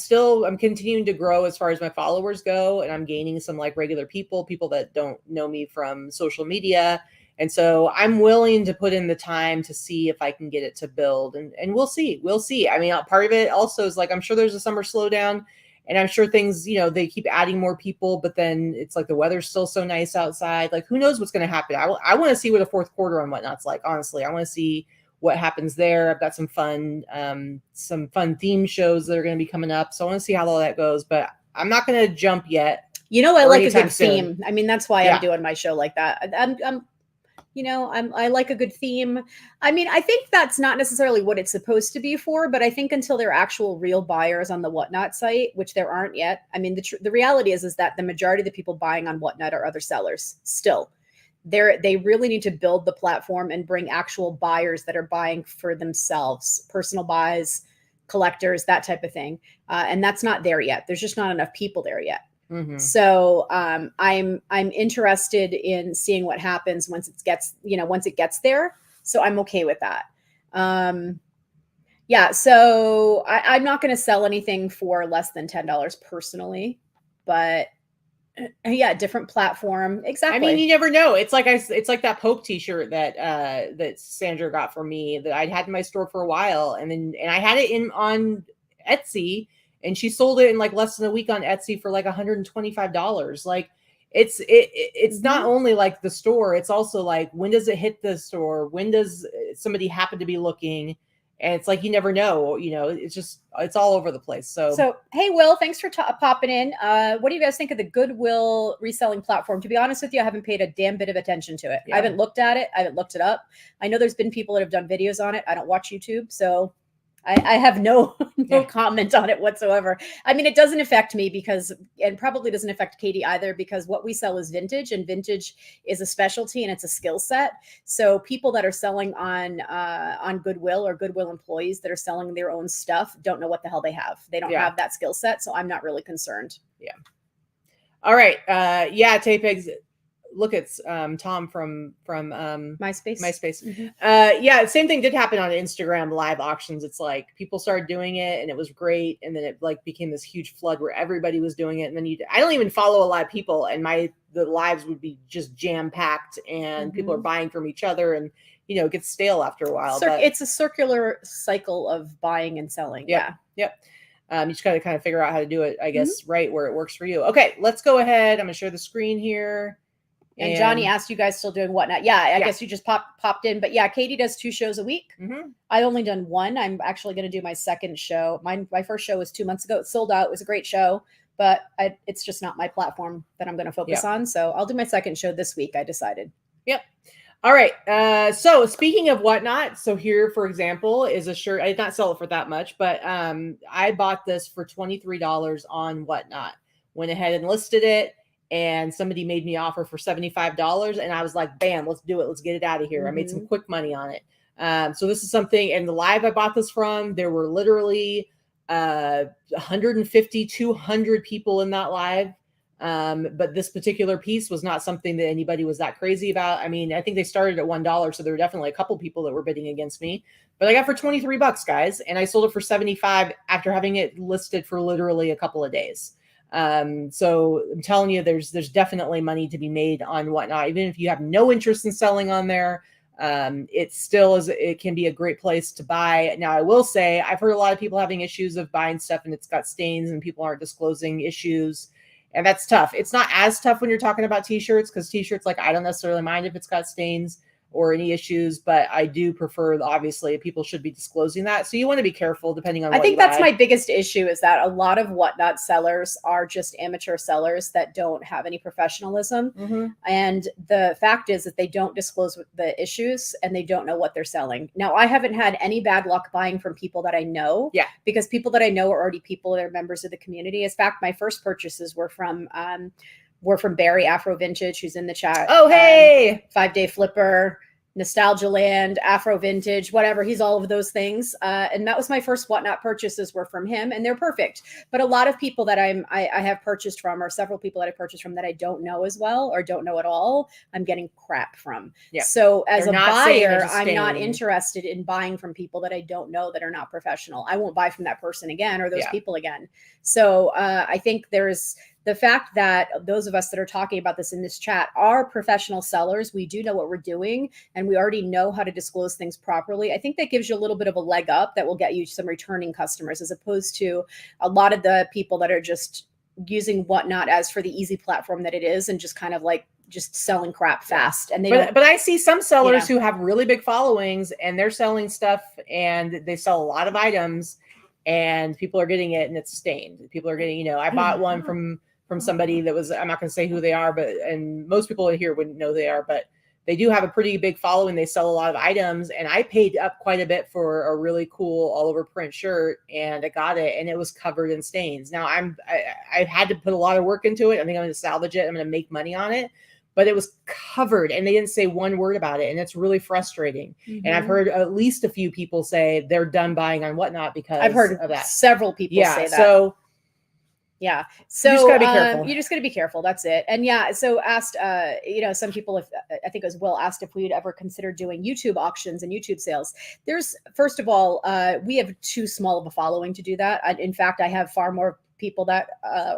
continuing to grow as far as my followers go, and I'm gaining some like regular people that don't know me from social media. And so I'm willing to put in the time to see if I can get it to build, and we'll see. I mean, part of it also is like, I'm sure there's a summer slowdown, and I'm sure things, they keep adding more people, but then it's like the weather's still so nice outside. Like, who knows what's going to happen? I want to see what a fourth quarter on Whatnot's like. Honestly, I want to see what happens there. I've got some fun theme shows that are going to be coming up. So I want to see how all that goes, but I'm not going to jump yet. I like a good theme. I mean, that's why I'm doing my show like that. I like a good theme. I mean, I think that's not necessarily what it's supposed to be for, but I think until there are actual real buyers on the Whatnot site, which there aren't yet. I mean, the reality is that the majority of the people buying on Whatnot are other sellers still. They really need to build the platform and bring actual buyers that are buying for themselves, personal buys, collectors, that type of thing. And that's not there yet. There's just not enough people there yet. Mm-hmm. So I'm interested in seeing what happens once it gets there. So I'm okay with that. So I'm not going to sell anything for less than $10 personally, but different platform. Exactly. I mean, you never know. It's like that Pope t-shirt that Sandra got for me that I'd had in my store for a while, and I had it on Etsy. And she sold it in like less than a week on Etsy for like $125. Like it's Mm-hmm. not only like the store, it's also like, when does it hit the store? When does somebody happen to be looking? And it's like, you never know, it's all over the place. So hey, Will, thanks for popping in. What do you guys think of the Goodwill reselling platform? To be honest with you, I haven't paid a damn bit of attention to it. Yeah. I haven't looked at it. I haven't looked it up. I know there's been people that have done videos on it. I don't watch YouTube, so I have no comment on it whatsoever. I mean, it doesn't affect me and probably doesn't affect Katy either, because what we sell is vintage, and vintage is a specialty and it's a skill set. So people that are selling on Goodwill, or Goodwill employees that are selling their own stuff, don't know what the hell they have. They don't have that skill set. So I'm not really concerned. Yeah. All right. Tapegs. Look at Tom from MySpace. Mm-hmm. Same thing did happen on Instagram live auctions. It's like people started doing it and it was great, and then it like became this huge flood where everybody was doing it, and then I don't even follow a lot of people, and the lives would be just jam packed, and Mm-hmm. people are buying from each other, and it gets stale after a while. It's a circular cycle of buying and selling. Yep. You just got to kind of figure out how to do it, I guess, right where it works for you. Okay, let's go ahead. I'm gonna share the screen here. And Johnny asked, you guys still doing Whatnot? Yeah, I guess you just popped in. But yeah, Katy does 2 shows a week. Mm-hmm. I've only done 1. I'm actually going to do my second show. My first show was 2 months ago. It sold out. It was a great show, but it's just not my platform that I'm going to focus on. So I'll do my second show this week, I decided. Yep. All right. So speaking of Whatnot, so here, for example, is a shirt. I did not sell it for that much, but I bought this for $23 on Whatnot. Went ahead and listed it. And somebody made me an offer for $75, and I was like, bam, let's do it. Let's get it out of here. Mm-hmm. I made some quick money on it. So this is something, and the live I bought this from, there were literally 150, 200 people in that live. But this particular piece was not something that anybody was that crazy about. I mean, I think they started at $1, so there were definitely a couple people that were bidding against me, but I got for $23, guys. And I sold it for $75 after having it listed for literally a couple of days. So I'm telling you, there's definitely money to be made on Whatnot. Even if you have no interest in selling on there, it can be a great place to buy. Now, I will say, I've heard a lot of people having issues of buying stuff and it's got stains and people aren't disclosing issues. And that's tough. It's not as tough when you're talking about t-shirts, because t-shirts, like, I don't necessarily mind if it's got stains or any issues, but I do prefer, obviously, people should be disclosing that. So you want to be careful depending on what I think you that's buy. my biggest issue, is that a lot of Whatnot sellers are just amateur sellers that don't have any professionalism. Mm-hmm. And the fact is that they don't disclose the issues and they don't know what they're selling. Now, I haven't had any bad luck buying from people that I know. Yeah. Because people that I know are already people that are members of the community. In fact, my first purchases were from Barry Afro Vintage, who's in the chat. Oh, hey! 5-Day Flipper, Nostalgia Land, Afro Vintage, whatever. He's all of those things. And that was my first Whatnot purchases were from him, and they're perfect. But a lot of people that I have purchased from, or several people that I purchased from that I don't know as well, or don't know at all, I'm getting crap from. Yeah. So as They're a not buyer, saying I'm not interested in buying from people that I don't know, that are not professional. I won't buy from that person again, or those people again. So I think there's the fact that those of us that are talking about this in this chat are professional sellers. We do know what we're doing, and we already know how to disclose things properly. I think that gives you a little bit of a leg up that will get you some returning customers, as opposed to a lot of the people that are just using Whatnot as for the easy platform that it is, and just kind of like just selling crap fast. And but I see some sellers who have really big followings, and they're selling stuff, and they sell a lot of items, and people are getting it, and it's stained. People are getting, I bought one from somebody that was, I'm not going to say who they are, and most people in here wouldn't know who they are, but they do have a pretty big following. They sell a lot of items, and I paid up quite a bit for a really cool all over print shirt, and I got it, and it was covered in stains. Now I had to put a lot of work into it. I think I'm going to salvage it. I'm going to make money on it, but it was covered, and they didn't say one word about it, and it's really frustrating. And I've heard at least a few people say they're done buying on Whatnot because I've heard of that. Several people say that. So yeah. So you just gotta be careful. You just gotta be careful. That's it. And yeah, so asked, some people, if I think it was Will, asked if we'd ever consider doing YouTube auctions and YouTube sales. There's, first of all, we have too small of a following to do that. In fact, I have far more people that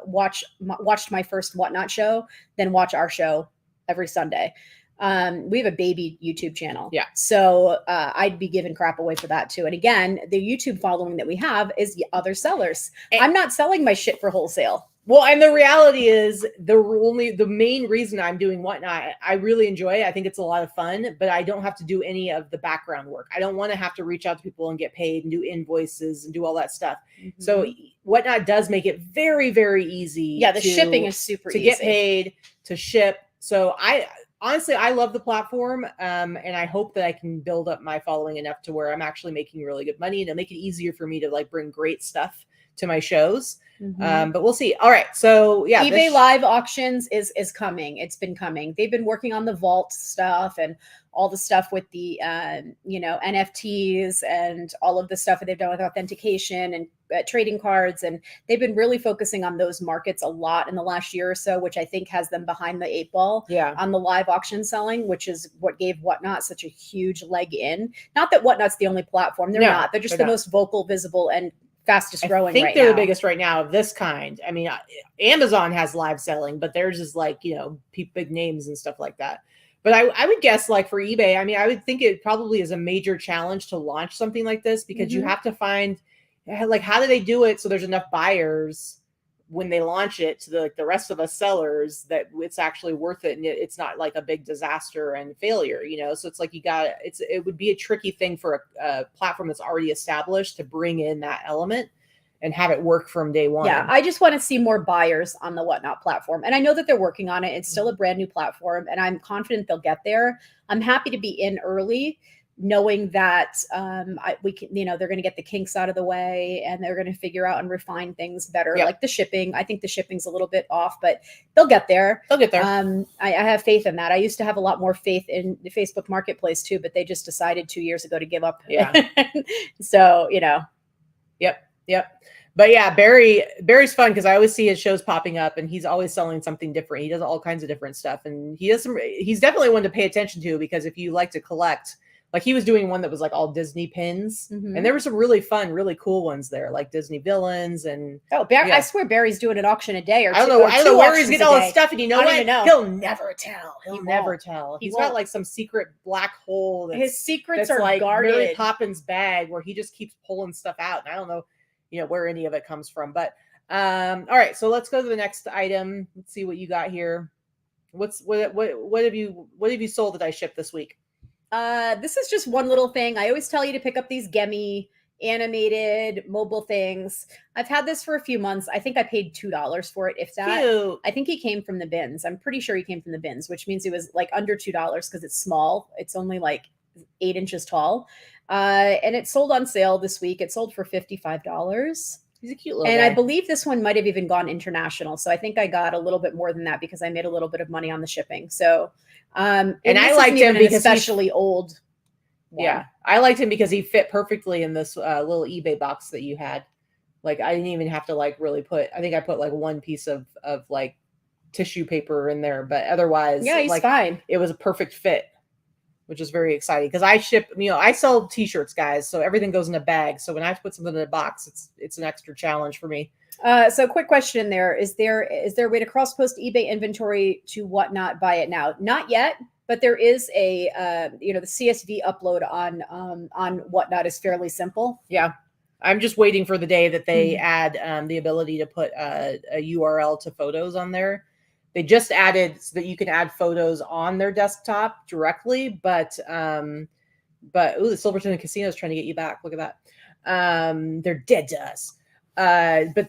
watched my first Whatnot show than watch our show every Sunday. We have a baby YouTube channel. Yeah. So I'd be giving crap away for that too. And again, the YouTube following that we have is other sellers. I'm not selling my shit for wholesale. Well, and the reality is the main reason I'm doing Whatnot, I really enjoy it. I think it's a lot of fun, but I don't have to do any of the background work. I don't want to have to reach out to people and get paid and do invoices and do all that stuff. So Whatnot does make it very, very easy. Yeah, the shipping is super easy. To get paid, to ship. So honestly, I love the platform, and I hope that I can build up my following enough to where I'm actually making really good money, and it'll make it easier for me to like bring great stuff to my shows. But we'll see. All right, so yeah, eBay live auctions is coming. It's been coming. They've been working on the vault stuff and all the stuff with the NFTs and all of the stuff that they've done with authentication and trading cards, and they've been really focusing on those markets a lot in the last year or so, which I think has them behind the 8 ball on the live auction selling, which is what gave Whatnot such a huge leg in. Not that Whatnot's the only platform. They're not. They're just the most vocal, visible, and fastest growing. I think they're the biggest right now of this kind. I mean, Amazon has live selling, but theirs is like, big names and stuff like that. But I would guess like for eBay, I mean, I would think it probably is a major challenge to launch something like this, because you have to find like, how do they do it so there's enough buyers when they launch it to the rest of us sellers that it's actually worth it, and it's not like a big disaster and failure, So it's like it would be a tricky thing for a platform that's already established to bring in that element and have it work from day one. Yeah, I just want to see more buyers on the Whatnot platform. And I know that they're working on it. It's still a brand new platform, and I'm confident they'll get there. I'm happy to be in early, knowing that we can, they're going to get the kinks out of the way, and they're going to figure out and refine things better. Like the shipping. I think the shipping's a little bit off, but they'll get there. I have faith in that. I used to have a lot more faith in the Facebook Marketplace too, but they just decided 2 years ago to give up. Yeah. So, Yep. But yeah, Barry's fun because I always see his shows popping up, and he's always selling something different. He does all kinds of different stuff, and he's definitely one to pay attention to, because if you like to collect, like he was doing one that was like all Disney pins, and there were some really fun, really cool ones there, like Disney villains and I swear Barry's doing an auction a day or two. I don't know where he's getting all his stuff, and what? He'll never tell. He'll never tell. He's got like some secret black hole. His secrets are like guarded. Mary Poppins bag where he just keeps pulling stuff out, and I don't know where any of it comes from. But all right, so let's go to the next item. Let's see what you got here. What have you sold that I shipped this week? This is just one little thing. I always tell you to pick up these Gemi animated mobile things. I've had this for a few months. I think I paid $2 for it, if that. Cute. I think he came from the bins. I'm pretty sure he came from the bins, which means it was like under $2 because it's small. It's only like 8 inches tall. And it sold on sale this week. It sold for $55. He's a cute little guy. I believe this one might have even gone international. So I think I got a little bit more than that because I made a little bit of money on the shipping. So, and I liked him because especially old one. Yeah, I liked him because he fit perfectly in this little eBay box that you had. Like I didn't even have to like really put. I think I put like one piece of like tissue paper in there, but otherwise, yeah, he's like, fine. It was a perfect fit, which is very exciting because I ship. I sell T-shirts, guys, so everything goes in a bag. So when I have to put something in a box, it's an extra challenge for me. So quick question there. Is there a way to cross-post eBay inventory to Whatnot, buy it now? Not yet, but there is a, the CSV upload on Whatnot is fairly simple. Yeah. I'm just waiting for the day that they add the ability to put a URL to photos on there. They just added so that you can add photos on their desktop directly, but the Silverton Casino is trying to get you back. Look at that. They're dead to us. But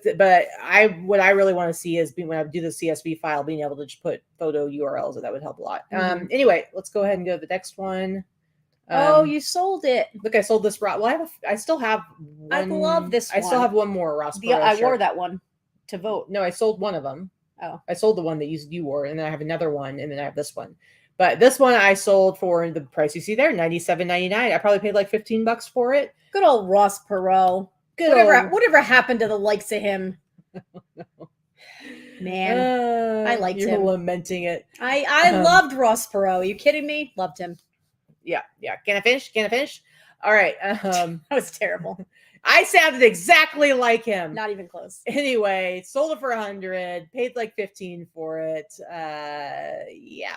what I really want to see is when I do the CSV file, being able to just put photo URLs, that would help a lot. Anyway, let's go ahead and go to the next one. You sold it. Look, I sold this Ross. Well, I still have one. I love this one. I still have one more Ross. I wore that one to vote. No, I sold one of them. Oh, I sold the one that you wore, and then I have another one, and then I have this one. But this one I sold for the price you see there, $97.99. I probably paid like $15 for it. Good old Ross Perot. Whatever happened to the likes of him? Man, I liked him. You're lamenting it. I loved Ross Perot. Are you kidding me? Loved him. Yeah. Can I finish? All right. That was terrible. I sounded exactly like him. Not even close. Anyway, sold it for $100, paid like $15 for it. Yeah.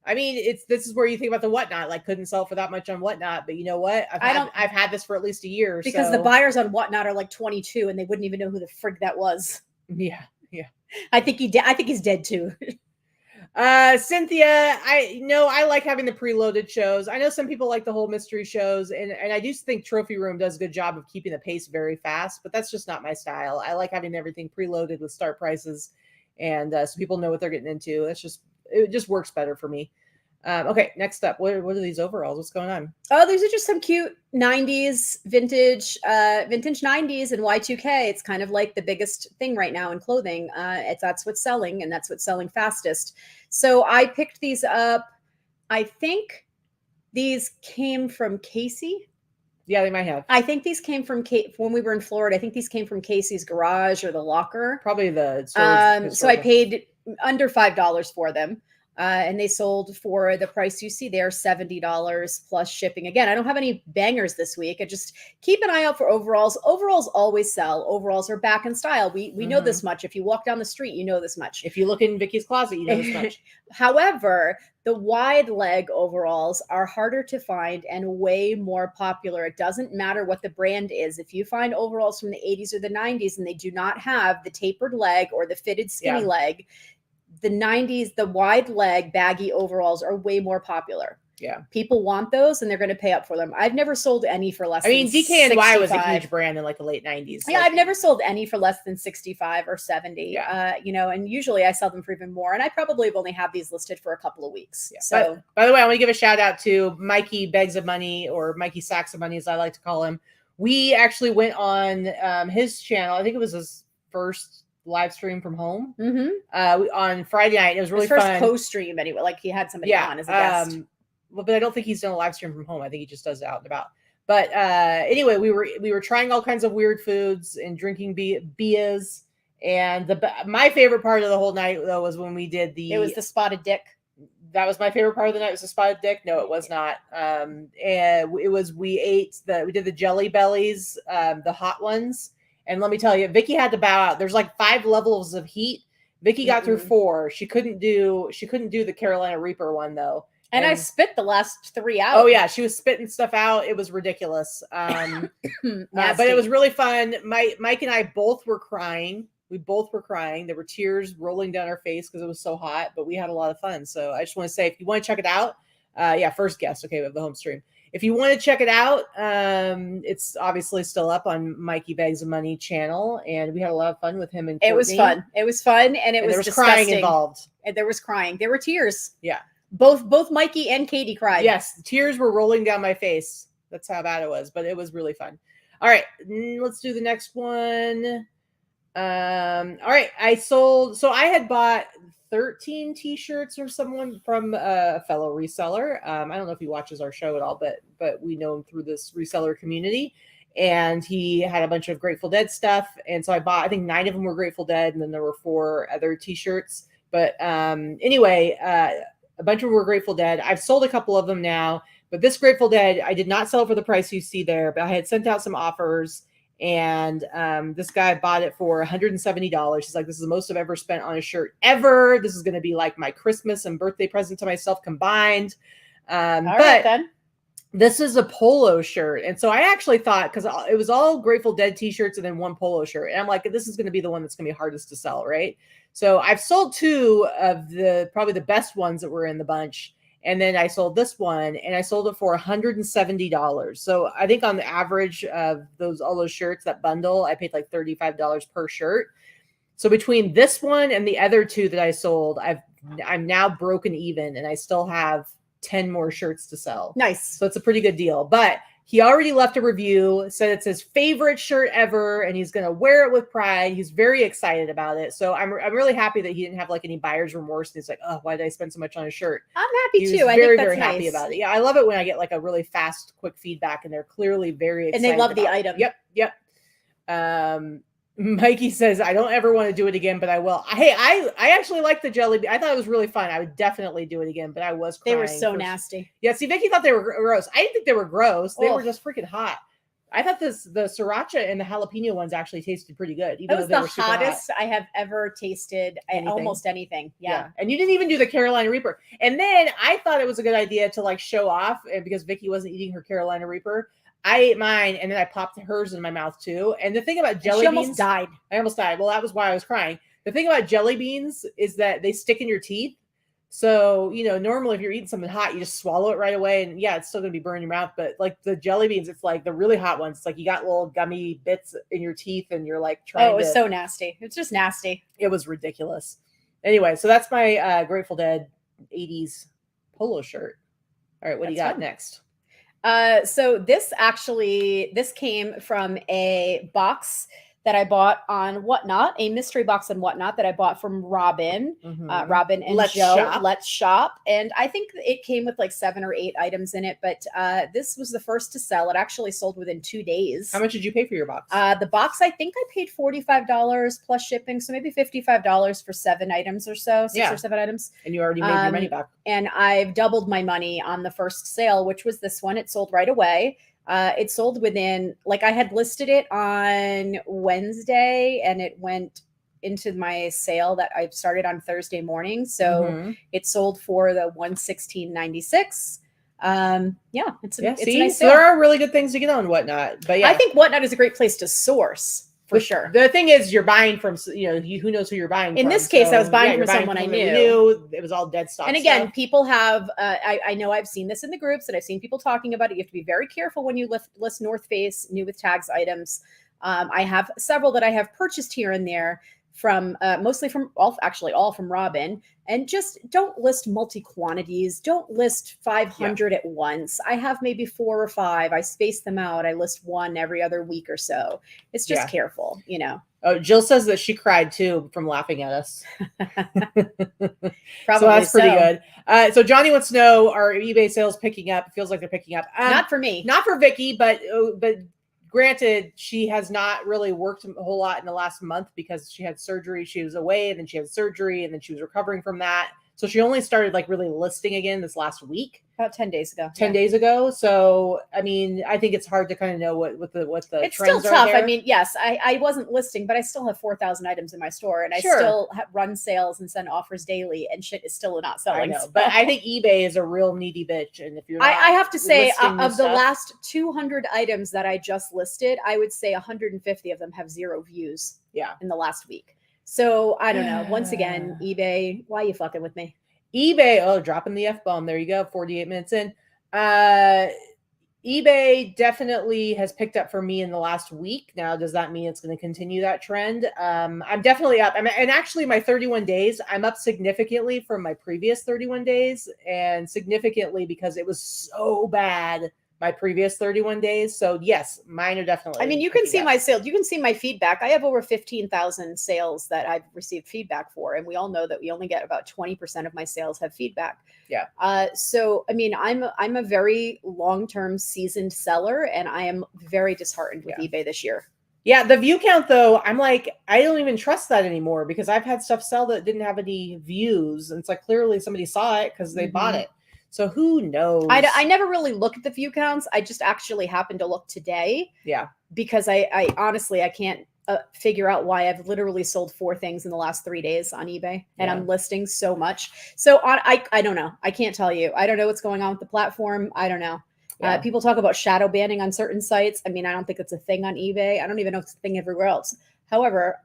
I mean, this is where you think about the Whatnot. Like, couldn't sell for that much on Whatnot, but you know what? I've had this for at least a year. Because the buyers on Whatnot are like 22, and they wouldn't even know who the frig that was. Yeah. I think he's dead too. Cynthia, I like having the preloaded shows. I know some people like the whole mystery shows, and I do think Trophy Room does a good job of keeping the pace very fast, but that's just not my style. I like having everything preloaded with start prices, and so people know what they're getting into. It just works better for me. Okay, next up, what are these overalls? What's going on? Oh, these are just some cute 90s vintage 90s and Y2K. It's kind of like the biggest thing right now in clothing. That's what's selling, and that's what's selling fastest. So I picked these up. I think these came from Casey. Yeah, they might have. I think these came from when we were in Florida. I think these came from Casey's garage or the locker. Probably the storage. So I paid under $5 for them. And they sold for the price you see there, $70 plus shipping. Again, I don't have any bangers this week. I just keep an eye out for overalls. Overalls always sell. Overalls are back in style. We know this much. If you walk down the street, you know this much. If you look in Vicki's closet, you know this much. However, the wide leg overalls are harder to find and way more popular. It doesn't matter what the brand is. If you find overalls from the 80s or the 90s and they do not have the tapered leg or the fitted skinny leg, the 90s, the wide leg baggy overalls are way more popular. Yeah. People want those and they're going to pay up for them. I've never sold any for less than DKNY was a huge brand in like the late 90s. Yeah, I've never sold any for less than 65 or 70. Yeah. And usually I sell them for even more. And I probably have only had these listed for a couple of weeks. Yeah. So by the way, I want to give a shout out to Mikey Begs of Money, or Mikey Sacks of Money, as I like to call him. We actually went on his channel. I think it was his first live stream from home on Friday night. It was really his fun. First co-stream anyway. Like he had somebody on as a guest. But I don't think he's done a live stream from home. I think he just does it out and about. But anyway, we were trying all kinds of weird foods and drinking beers. And my favorite part of the whole night though was when we did it was the spotted dick. That was my favorite part of the night. Was the spotted dick? No, it was not. And it was we did the jelly bellies, the hot ones. And let me tell you, Vikki had to bow out. There's like 5 levels of heat. Vikki got through 4. She couldn't do the Carolina Reaper one though. And I spit the last 3 out. Oh yeah, she was spitting stuff out. It was ridiculous. But it was really fun. Mike and I both were crying. We both were crying. There were tears rolling down our face because it was so hot. But we had a lot of fun. So I just want to say, if you want to check it out, first guest. Okay, we have the home stream. If you want to check it out, it's obviously still up on Mikey Bags of Money channel, and we had a lot of fun with him. And Courtney. It was fun. It was fun, and it was there was crying involved. And there was crying. There were tears. Yeah, both Mikey and Katy cried. Yes, tears were rolling down my face. That's how bad it was, but it was really fun. All right, let's do the next one. All right, I had bought 13 t-shirts from a fellow reseller. I don't know if he watches our show at all, but we know him through this reseller community, and he had a bunch of Grateful Dead stuff. And so I bought, I think 9 of them were Grateful Dead, and then there were 4 other t-shirts. But anyway, a bunch of them were Grateful Dead. I've sold a couple of them now, but this Grateful Dead, I did not sell it for the price you see there, but I had sent out some offers. And this guy bought it for $170. He's like, this is the most I've ever spent on a shirt ever. This is going to be like my Christmas and birthday present to myself combined. But this is a polo shirt. And so I actually thought, because it was all Grateful Dead t-shirts and then 1 polo shirt. And I'm like, this is going to be the one that's going to be hardest to sell, right? So I've sold 2 of probably the best ones that were in the bunch. And then I sold this one, and I sold it for $170. So I think on the average of all those shirts, that bundle, I paid like $35 per shirt. So between this one and the other two that I sold, I'm now broken even, and I still have 10 more shirts to sell. Nice. So it's a pretty good deal. But he already left a review, said it's his favorite shirt ever, and he's going to wear it with pride. He's very excited about it. So I'm really happy that he didn't have like any buyer's remorse. And he's like, oh, why did I spend so much on a shirt? I'm happy too. I think that's very happy about it. Yeah, I love it when I get like a really fast, quick feedback, and they're clearly very excited. And they love the item. Yep. Mikey says, I don't ever want to do it again, but I will. Hey, I actually like the jelly bean. I thought it was really fun. I would definitely do it again, but I was crying. They were so nasty. Yeah, see, Vikki thought they were gross. I didn't think they were gross. They were just freaking hot. I thought the sriracha and the jalapeno ones actually tasted pretty good. It was the hottest I have ever tasted almost anything. Yeah. And you didn't even do the Carolina Reaper. And then I thought it was a good idea to like show off, because Vikki wasn't eating her Carolina Reaper. I ate mine, and then I popped hers in my mouth too. And the thing about jelly beans, almost died. I almost died. Well, that was why I was crying. The thing about jelly beans is that they stick in your teeth. So, normally if you're eating something hot, you just swallow it right away. And yeah, it's still going to be burning your mouth. But like the jelly beans, it's like the really hot ones. It's like you got little gummy bits in your teeth, and you're like trying to. Oh, it was so nasty. It's just nasty. It was ridiculous. Anyway, so that's my Grateful Dead 80s polo shirt. All right, what do you got next? So this came from a box that I bought on Whatnot, a mystery box on Whatnot that I bought from Robin, Robin and Joe. Let's Shop. And I think it came with like 7 or 8 items in it, but this was the first to sell. It actually sold within 2 days. How much did you pay for your box? The box, I think I paid $45 plus shipping. So maybe $55 for 7 items or so, 6 or 7 items. And you already made your money back. And I've doubled my money on the first sale, which was this one. It sold right away. It sold within, like I had listed it on Wednesday, and it went into my sale that I started on Thursday morning. So it sold for the $116.96. It's a nice sale. So there are really good things to get on Whatnot. But yeah, I think Whatnot is a great place to source. For sure. The thing is, you're buying from, who knows who you're buying from. In this case, I was buying from someone I knew. It was all dead stock. And again, people have, I know I've seen this in the groups, and I've seen people talking about it. You have to be very careful when you list North Face new with tags items. I have several that I have purchased here and there from mostly from all from Robin. And just don't list multi-quantities. Don't list 500 at once. I have maybe 4 or 5. I space them out. I list one every other week or so. It's just careful, Oh, Jill says that she cried too from laughing at us. Probably so that's pretty good. So Johnny wants to know, are eBay sales picking up? It feels like they're picking up. Not for me. Not for Vikki, but granted, she has not really worked a whole lot in the last month because she had surgery. She was away, and then she had surgery, and then she was recovering from that. So she only started like really listing again this last week. About 10 days ago. 10 days ago. So, I mean, I think it's hard to kind of know what the it's still tough. I mean, yes, I wasn't listing, but I still have 4,000 items in my store, and I still run sales and send offers daily, and shit is still not selling. I know, but I think eBay is a real needy bitch. And if you're I have to say, of the last 200 items that I just listed, I would say 150 of them have 0 views. Yeah. In the last week. So I don't know. Once again, eBay, why are you fucking with me? eBay, dropping the F-bomb. There you go. 48 minutes in. eBay definitely has picked up for me in the last week. Now, does that mean it's going to continue that trend? I'm definitely up. And actually my 31 days, I'm up significantly from my previous 31 days, and significantly because it was so bad my previous 31 days. So yes, mine are definitely. I mean, you can see my sales. You can see my feedback. I have over 15,000 sales that I've received feedback for. And we all know that we only get about 20% of my sales have feedback. Yeah. So, I mean, I'm a very long-term seasoned seller, and I am very disheartened with eBay this year. Yeah. The view count though, I'm like, I don't even trust that anymore, because I've had stuff sell that didn't have any views. And it's like, clearly somebody saw it because they bought it. So who knows? I never really look at the view counts. I just actually happened to look today. Yeah. Because I honestly, I can't figure out why I've literally sold 4 things in the last 3 days on eBay, and I'm listing so much. So I don't know. I can't tell you. I don't know what's going on with the platform. I don't know. Yeah. People talk about shadow banning on certain sites. I mean, I don't think it's a thing on eBay. I don't even know if it's a thing everywhere else. However,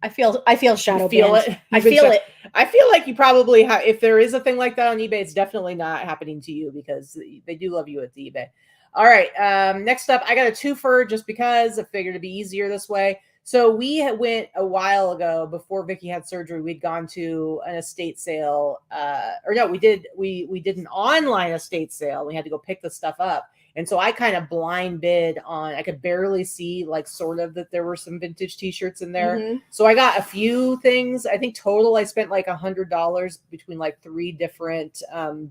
I feel shadow feel banned. it. I feel it. I feel like you probably have, if there is a thing like that on eBay, it's definitely not happening to you because they do love you at the eBay. All right. Next up, I got a twofer just because I figured it'd be easier this way. So we went a while ago before Vikki had surgery. We'd gone to an estate sale, we did an online estate sale. We had to go pick the stuff up. And so I kind of blind bid on, I could barely see like sort of that there were some vintage t-shirts in there. Mm-hmm. So I got a few things. I think total I spent like $100 between like 3 different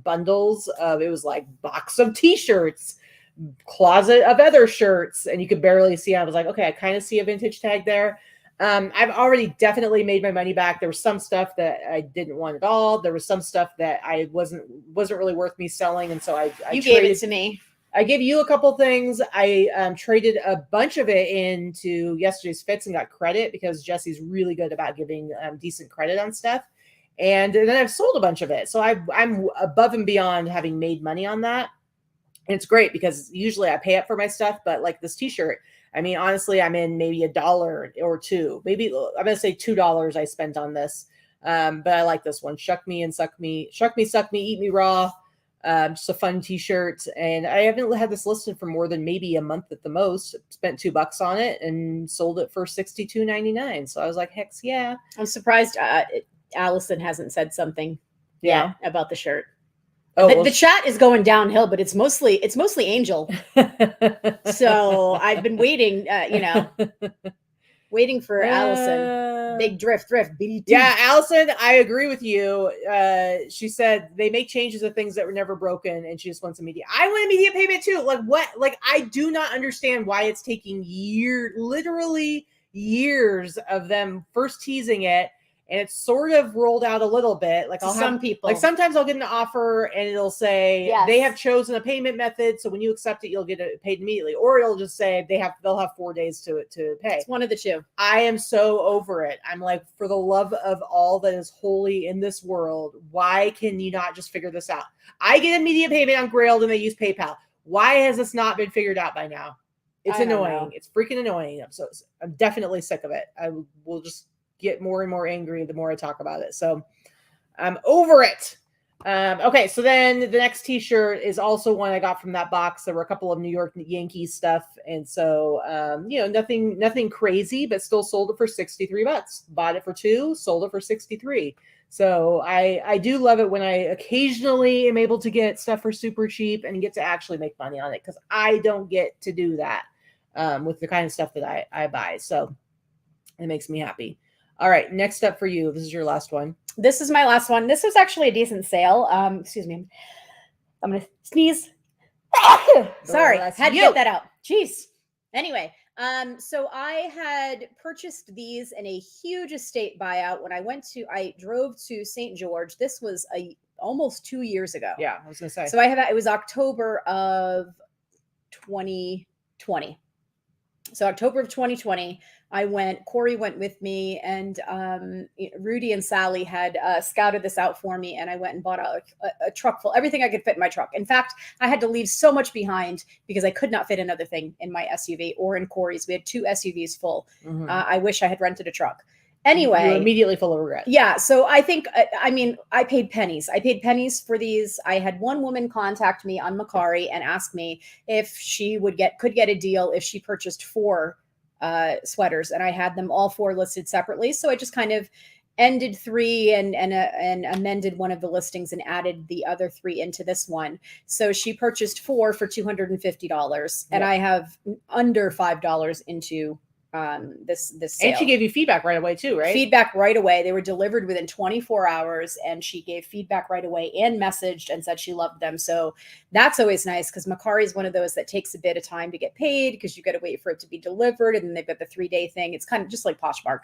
bundles of, it was like box of t-shirts, closet of other shirts, and you could barely see. I was like, okay, I kind of see a vintage tag there. I've already definitely made my money back. There was some stuff that I didn't want at all. There was some stuff that I wasn't really worth me selling. And so I gave it to me. I gave you a couple things. I traded a bunch of it into yesterday's fits and got credit because Jesse's really good about giving decent credit on stuff. And then I've sold a bunch of it. So I'm above and beyond having made money on that. And it's great because usually I pay up for my stuff, but like this t-shirt, I mean, honestly, I'm in maybe $1 or $2, maybe I'm going to say $2 I spent on this. But I like this one. Shuck me and suck me, suck me, suck me, eat me raw. Just a fun t-shirt. And I haven't had this listed for more than maybe a month at the most. Spent $2 on it and sold it for $62.99. So I was like, heck yeah. I'm surprised Allison hasn't said something yet about the shirt. Oh, the chat is going downhill, but it's mostly Angel. So I've been waiting, waiting for Allison. Big drift, BDT. Yeah, Allison, I agree with you. She said they make changes of things that were never broken, and she just wants immediate. I want immediate payment too. Like what? Like I do not understand why it's taking literally years of them first teasing it. And it's sort of rolled out a little bit. Like some people, like sometimes I'll get an offer and it'll say they have chosen a payment method. So when you accept it, you'll get it paid immediately, or it'll just say they'll have 4 days to pay. It's one of the two. I am so over it. I'm like, for the love of all that is holy in this world, why can you not just figure this out? I get immediate payment on Grailed and they use PayPal. Why has this not been figured out by now? It's annoying. It's freaking annoying. I'm definitely sick of it. I will just get more and more angry the more I talk about it. So I'm over it. Okay, so then the next t-shirt is also one I got from that box. There were a couple of New York Yankees stuff, and so nothing crazy, but still sold it for $63. Bought it for $2, sold it for $63. So I do love it when I occasionally am able to get stuff for super cheap and get to actually make money on it, because I don't get to do that with the kind of stuff that I buy. So it makes me happy. All right, next up for you. This is your last one. This is my last one. This was actually a decent sale. Excuse me. I'm going to sneeze. Sorry, had to get that out. Jeez. Anyway, so I had purchased these in a huge estate buyout when I drove to St. George. This was almost 2 years ago. Yeah, I was going to say. So it was October of 2020. So October of 2020, Corey went with me, and Rudy and Sally had scouted this out for me, and I went and bought a truck full, everything I could fit in my truck. In fact, I had to leave so much behind because I could not fit another thing in my SUV or in Corey's. We had 2 SUVs full. Mm-hmm. I wish I had rented a truck. Anyway, you're immediately full of regret. Yeah. So I think, I paid pennies. I paid pennies for these. I had one woman contact me on Macari and ask me if she could get a deal if she purchased 4 sweaters, and I had them all 4 listed separately. So I just kind of ended 3 and amended one of the listings and added the other 3 into this one. So she purchased 4 for $250, and I have under $5 into this sale. And she gave you feedback right away too, right? Feedback right away. They were delivered within 24 hours, and she gave feedback right away and messaged and said she loved them. So that's always nice, because Macari is one of those that takes a bit of time to get paid, because you got to wait for it to be delivered, and then they've got the 3-day thing. It's kind of just like Poshmark,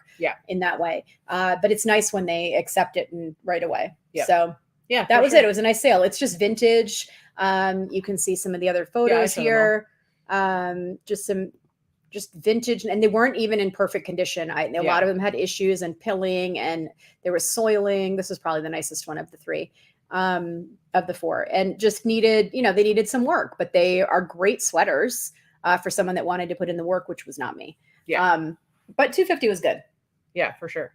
in that way. But it's nice when they accept it and right away. Yeah. So yeah, that was it. It was a nice sale. It's just vintage. You can see some of the other photos here. Just vintage, and they weren't even in perfect condition. A lot of them had issues and pilling, and there was soiling. This was probably the nicest one of the 3, of the 4, and just needed, they needed some work, but they are great sweaters for someone that wanted to put in the work, which was not me. Yeah. But $250 was good. Yeah, for sure.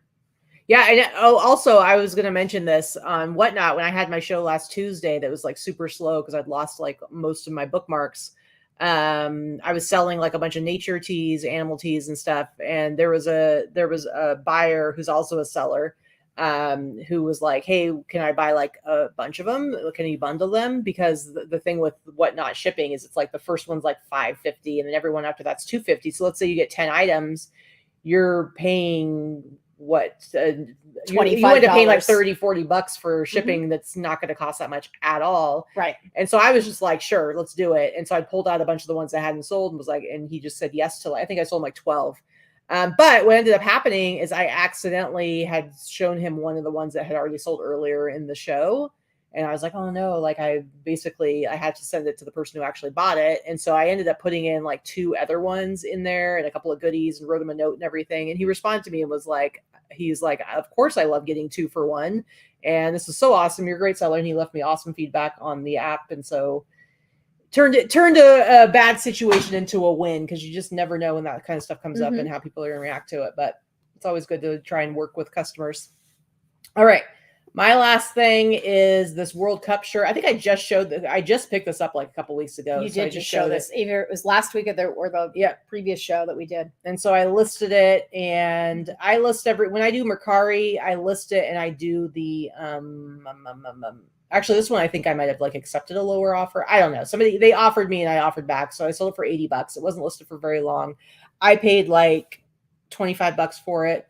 Yeah, and also I was going to mention this on Whatnot when I had my show last Tuesday that was like super slow because I'd lost like most of my bookmarks. I was selling like a bunch of nature teas, animal teas and stuff, and there was a buyer who's also a seller who was like, "Hey, can I buy like a bunch of them? Can you bundle them?" Because the thing with Whatnot shipping is it's like the first one's like $5.50 and then everyone after that's $2.50. So let's say you get 10 items, you're paying what $25. you end up paying like $30-$40 for shipping. That's not going to cost that much at all, right? And so I was just like, sure, let's do it. And so I pulled out a bunch of the ones that hadn't sold and was like, and he just said yes to, like, I think I sold like 12. But what ended up happening is I accidentally had shown him one of the ones that had already sold earlier in the show. And I was like, oh no, like I had to send it to the person who actually bought it. And so I ended up putting in like 2 other ones in there and a couple of goodies and wrote him a note and everything. And he responded to me and was like, he's like, of course I love getting 2 for 1. And this is so awesome. You're a great seller. And he left me awesome feedback on the app. And so turned a bad situation into a win, because you just never know when that kind of stuff comes up and how people are going to react to it. But it's always good to try and work with customers. All right. My last thing is this World Cup shirt. I think I just picked this up like a couple weeks ago. You did just show this. Either it was last week or the previous show that we did. And so I listed it, and I list when I do Mercari, I list it, and I do the actually this one I think I might have like accepted a lower offer. I don't know. They offered me and I offered back. So I sold it for $80. It wasn't listed for very long. I paid like $25 for it.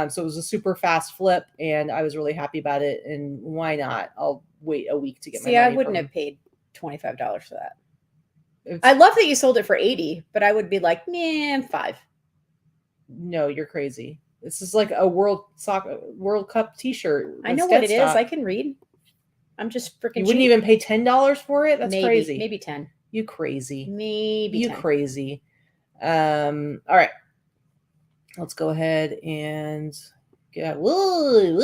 So it was a super fast flip, and I was really happy about it. And why not? I'll wait a week to get my money. I wouldn't have paid $25 for that. I love that you sold it for $80, but I would be like, man, $5. No, you're crazy. This is like a World Cup T-shirt. I know what it is. I can read. I'm just freaking. You wouldn't even pay $10 for it? That's crazy. Maybe 10. You crazy. Maybe you 10. Crazy. All right. Let's go ahead and get. Whoa,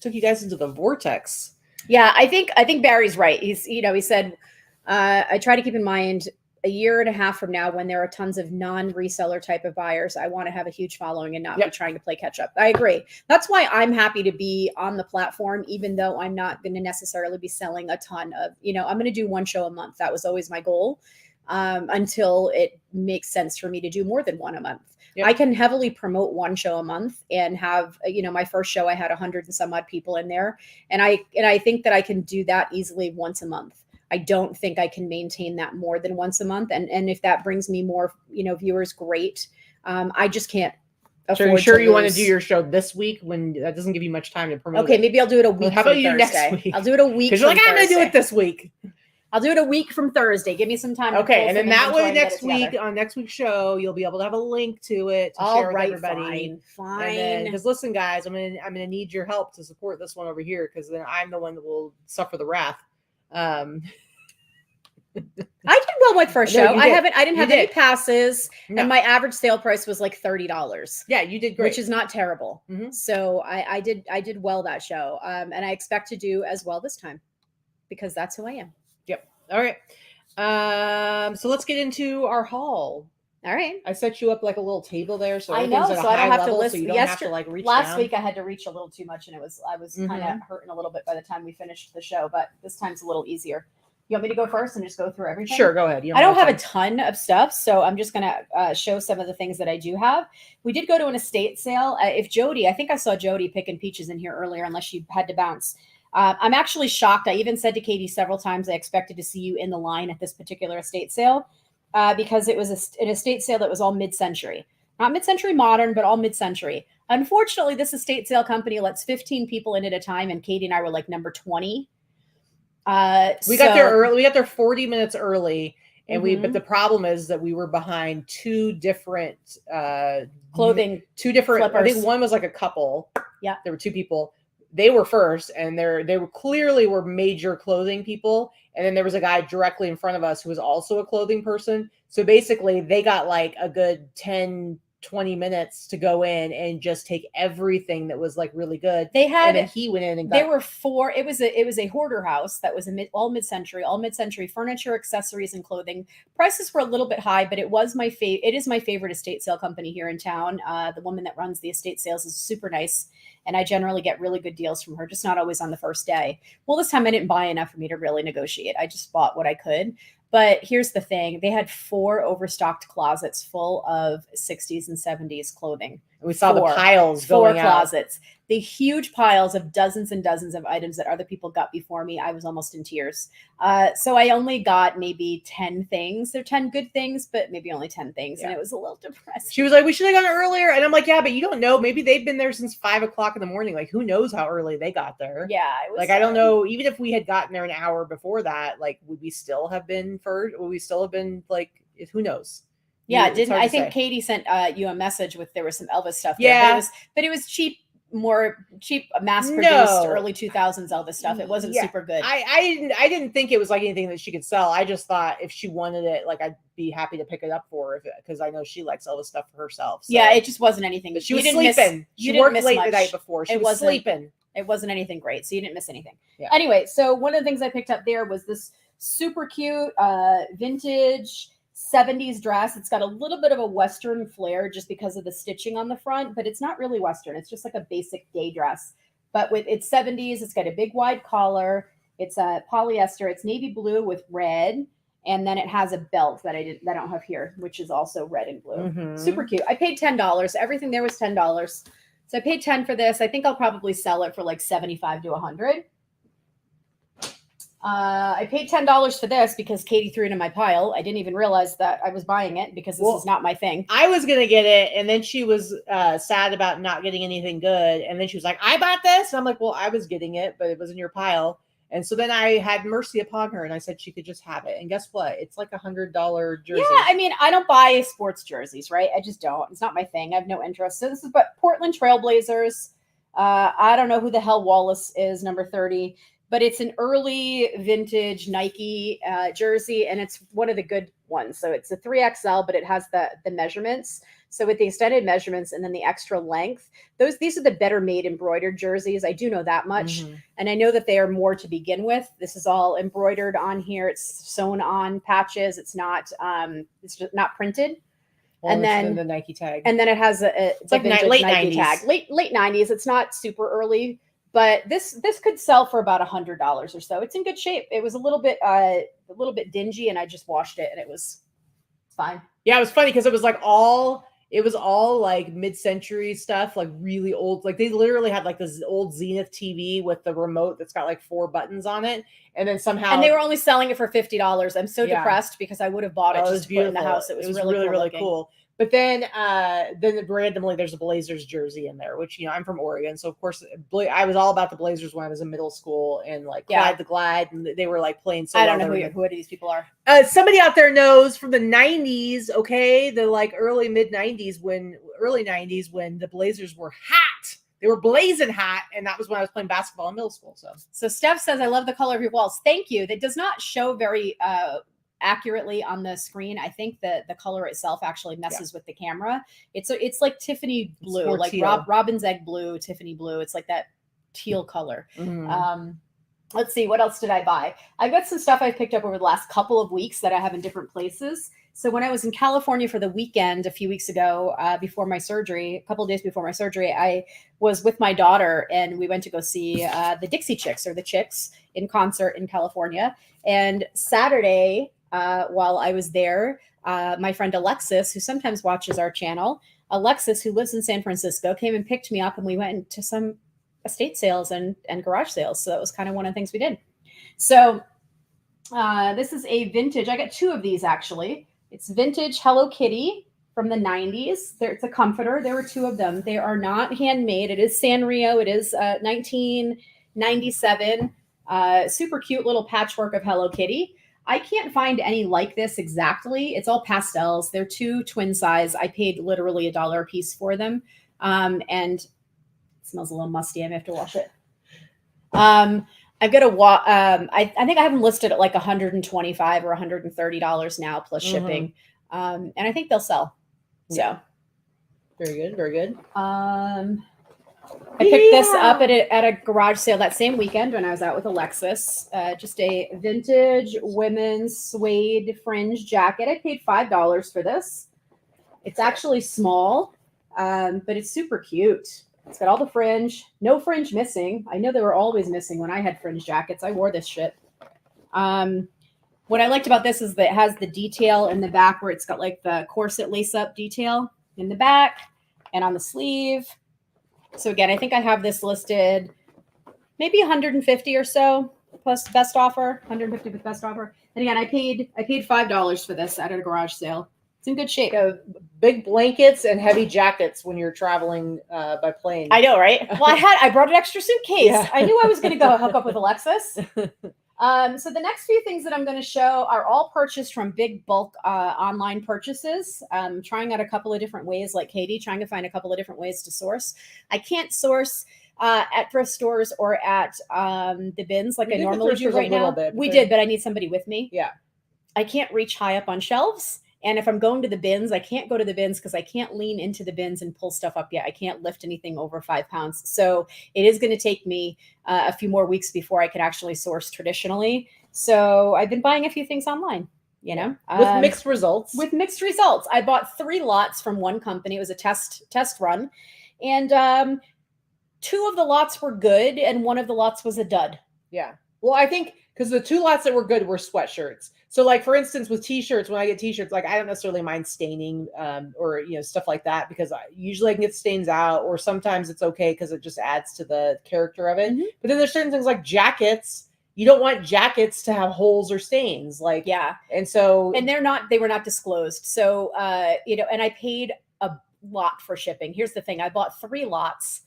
took you guys into the vortex. Yeah, I think Barry's right. He said, I try to keep in mind a year and a half from now, when there are tons of non-reseller type of buyers, I want to have a huge following and not be trying to play catch up. I agree. That's why I'm happy to be on the platform, even though I'm not going to necessarily be selling a ton of, I'm going to do 1 show a month. That was always my goal, until it makes sense for me to do more than 1 a month. Yep. I can heavily promote 1 show a month and have, my first show, I had 100 and some odd people in there. And I think that I can do that easily once a month. I don't think I can maintain that more than once a month. And if that brings me more, viewers, great. I just can't afford. So you're sure you want to do your show this week when that doesn't give you much time to promote? Okay, maybe I'll do it a week. How about you next week? I'll do it a week. Because you're like, I'm going to do it this week. I'll do it a week from Thursday. Give me some time. Okay, and then that way next week on next week's show, you'll be able to have a link to it to share with everybody. Fine. Because listen, guys, I'm gonna need your help to support this one over here, because then I'm the one that will suffer the wrath. I did well my first show. I didn't have any passes, and my average sale price was like $30. Yeah, you did great, which is not terrible. Mm-hmm. So I did well that show, and I expect to do as well this time, because that's who I am. Yep. All right. So let's get into our haul. All right. I set you up like a little table there, so I know, so I don't have to listen. So you don't have to like reach last down. week I had to reach a little too much, and I was kind of hurting a little bit by the time we finished the show, but this time's a little easier. You want me to go first and just go through everything? Sure, go ahead. I don't have a ton of stuff, so I'm just going to show some of the things that I do have. We did go to an estate sale. I think I saw Jody picking peaches in here earlier, unless she had to bounce. I'm actually shocked. I even said to Katy several times I expected to see you in the line at this particular estate sale, because it was an estate sale that was all mid-century. Not mid-century modern, but all mid-century. Unfortunately, this estate sale company lets 15 people in at a time, and Katy and I were like number 20. We got there early. We got there 40 minutes early, and but the problem is that we were behind 2 different clothing, 2 different flippers. I think one was like a couple. Yeah, there were 2 people. They were first, and they were clearly major clothing people. And then there was a guy directly in front of us who was also a clothing person. So basically, they got like a good 10 20 minutes to go in and just take everything that was like really good. They had, and then he went in and there were 4. It was a hoarder house that was all mid-century furniture, accessories, and clothing. Prices were a little bit high, but it was it is my favorite estate sale company here in town. The woman that runs the estate sales is super nice, and I generally get really good deals from her, just not always on the first day. Well, this time I didn't buy enough for me to really negotiate. I just bought what I could. But here's the thing. They had 4 overstocked closets full of 60s and 70s clothing. We saw the piles going 4 closets. The huge piles of dozens and dozens of items that other people got before me. I was almost in tears. So I only got maybe 10 things. They're 10 good things, but maybe only 10 things. Yeah. And it was a little depressing. She was like, we should have gone earlier. And I'm like, yeah, but you don't know. Maybe they've been there since 5 o'clock in the morning. Like, who knows how early they got there? Yeah. It was like, I don't know. Even if we had gotten there an hour before that, like, would we still have been like, who knows? Yeah, I think Katy sent you a message with there was some Elvis stuff there. Yeah. But it was cheap, mass-produced early 2000s Elvis stuff. It wasn't super good. I didn't think it was like anything that she could sell. I just thought if she wanted it, like I'd be happy to pick it up for her because I know she likes Elvis stuff for herself. So. Yeah, it just wasn't anything. But she was sleeping. She worked late the night before. She was sleeping. It wasn't anything great, so you didn't miss anything. Yeah. Anyway, so one of the things I picked up there was this super cute vintage 70s dress. It's got a little bit of a Western flair just because of the stitching on the front, but it's not really Western. It's just like a basic day dress. But it's 70s. It's got a big wide collar. It's a polyester. It's navy blue with red. And then it has a belt that I don't have here, which is also red and blue. Mm-hmm. Super cute. I paid $10. Everything there was $10. So I paid $10 for this. I think I'll probably sell it for like $75 to $100. I paid $10 for this because Katy threw it in my pile. I didn't even realize that I was buying it because this is not my thing. I was going to get it. And then she was sad about not getting anything good. And then she was like, I bought this. And I'm like, well, I was getting it, but it was in your pile. And so then I had mercy upon her and I said she could just have it. And guess what? It's like $100 jersey. Yeah, I mean, I don't buy sports jerseys, right? I just don't. It's not my thing. I have no interest. So this is Portland Trailblazers. I don't know who the hell Wallace is, number 30. But it's an early vintage Nike jersey, and it's one of the good ones. So it's a 3XL, but it has the measurements. So with the extended measurements and then the extra length, these are the better made embroidered jerseys. I do know that much. Mm-hmm. And I know that they are more to begin with. This is all embroidered on here. It's sewn on patches. It's not just not printed. Well, and then the Nike tag. And then it has it's like late Nike 90s tag. Late 90s. It's not super early. But this could sell for about $100 or so. It's in good shape. It was a little bit dingy, and I just washed it, and it was fine. Yeah, it was funny because it was all like mid-century stuff, like really old. Like they literally had like this old Zenith TV with the remote that's got like 4 buttons on it, and then somehow they were only selling it for $50. I'm so depressed because I would have bought it just to put in the house. It was really cool. But then randomly there's a Blazers jersey in there, which, I'm from Oregon. So of course I was all about the Blazers when I was in middle school and like Clyde the Glide, and they were like playing. So I don't know who these people are. Somebody out there knows from the 90s. Okay. The like early 90s when the Blazers were hot. They were blazing hot. And that was when I was playing basketball in middle school. So Steph says, I love the color of your walls. Thank you. That does not show very, accurately on the screen. I think the color itself actually messes with the camera. It's like Tiffany blue, like Robin's egg blue, Tiffany blue. It's like that teal color. Mm-hmm. Let's see, what else did I buy? I've got some stuff I've picked up over the last couple of weeks that I have in different places. So when I was in California for the weekend a few weeks ago, before my surgery, a couple of days before my surgery, I was with my daughter and we went to go see the Dixie Chicks, or the Chicks, in concert in California. And Saturday, while I was there, my friend Alexis, who sometimes watches our channel, Alexis, who lives in San Francisco, came and picked me up, and we went to some estate sales and garage sales. So that was kind of one of the things we did. So this is a vintage. I got 2 of these actually. It's vintage Hello Kitty from the 90s. It's a comforter. There were 2 of them. They are not handmade. It is Sanrio. It is 1997. Super cute little patchwork of Hello Kitty. I can't find any like this exactly. It's all pastels. They're 2 twin size. I paid literally $1 a piece for them. And it smells a little musty. I may have to wash it. I've got I think I have them listed at like $125 or $130 now plus shipping. And I think they'll sell. So Very good. Very good. I picked this up at a garage sale that same weekend when I was out with Alexis. Just a vintage women's suede fringe jacket. I paid $5 for this. It's actually small, but it's super cute. It's got all the fringe, no fringe missing. I know they were always missing when I had fringe jackets. I wore this shit. What I liked about this is that it has the detail in the back where it's got like the corset lace up detail in the back and on the sleeve. So again, I think I have this listed maybe 150 or so plus best offer, 150 with best offer. And again, I paid $5 for this at a garage sale. It's in good shape. Big blankets and heavy jackets when you're traveling by plane. I know, right? Well, I brought an extra suitcase. Yeah. I knew I was going to go hook up with Alexis. So the next few things that I'm going to show are all purchased from big bulk online purchases. Trying out a couple of different ways, like Katy, trying to find a couple of different ways to source. I can't source at thrift stores or at the bins like I normally do right now. We did, but I need somebody with me. Yeah. I can't reach high up on shelves. And if I'm going to the bins, I can't go to the bins because I can't lean into the bins and pull stuff up yet. I can't lift anything over 5 pounds. So it is going to take me a few more weeks before I can actually source traditionally. So I've been buying a few things online, you know, with mixed results. With mixed results. I bought 3 lots from one company. It was a test run. And 2 of the lots were good. And 1 of the lots was a dud. Yeah. Well, I think because the 2 lots that were good were sweatshirts. So like, for instance, with t-shirts, when I get t-shirts, like I don't necessarily mind staining or, you know, stuff like that, because usually I can get stains out, or sometimes it's okay because it just adds to the character of it. Mm-hmm. But then there's certain things like jackets. You don't want jackets to have holes or stains. Like, yeah. And so, and they were not disclosed. So, you know, and I paid a lot for shipping. Here's the thing. I bought 3 lots.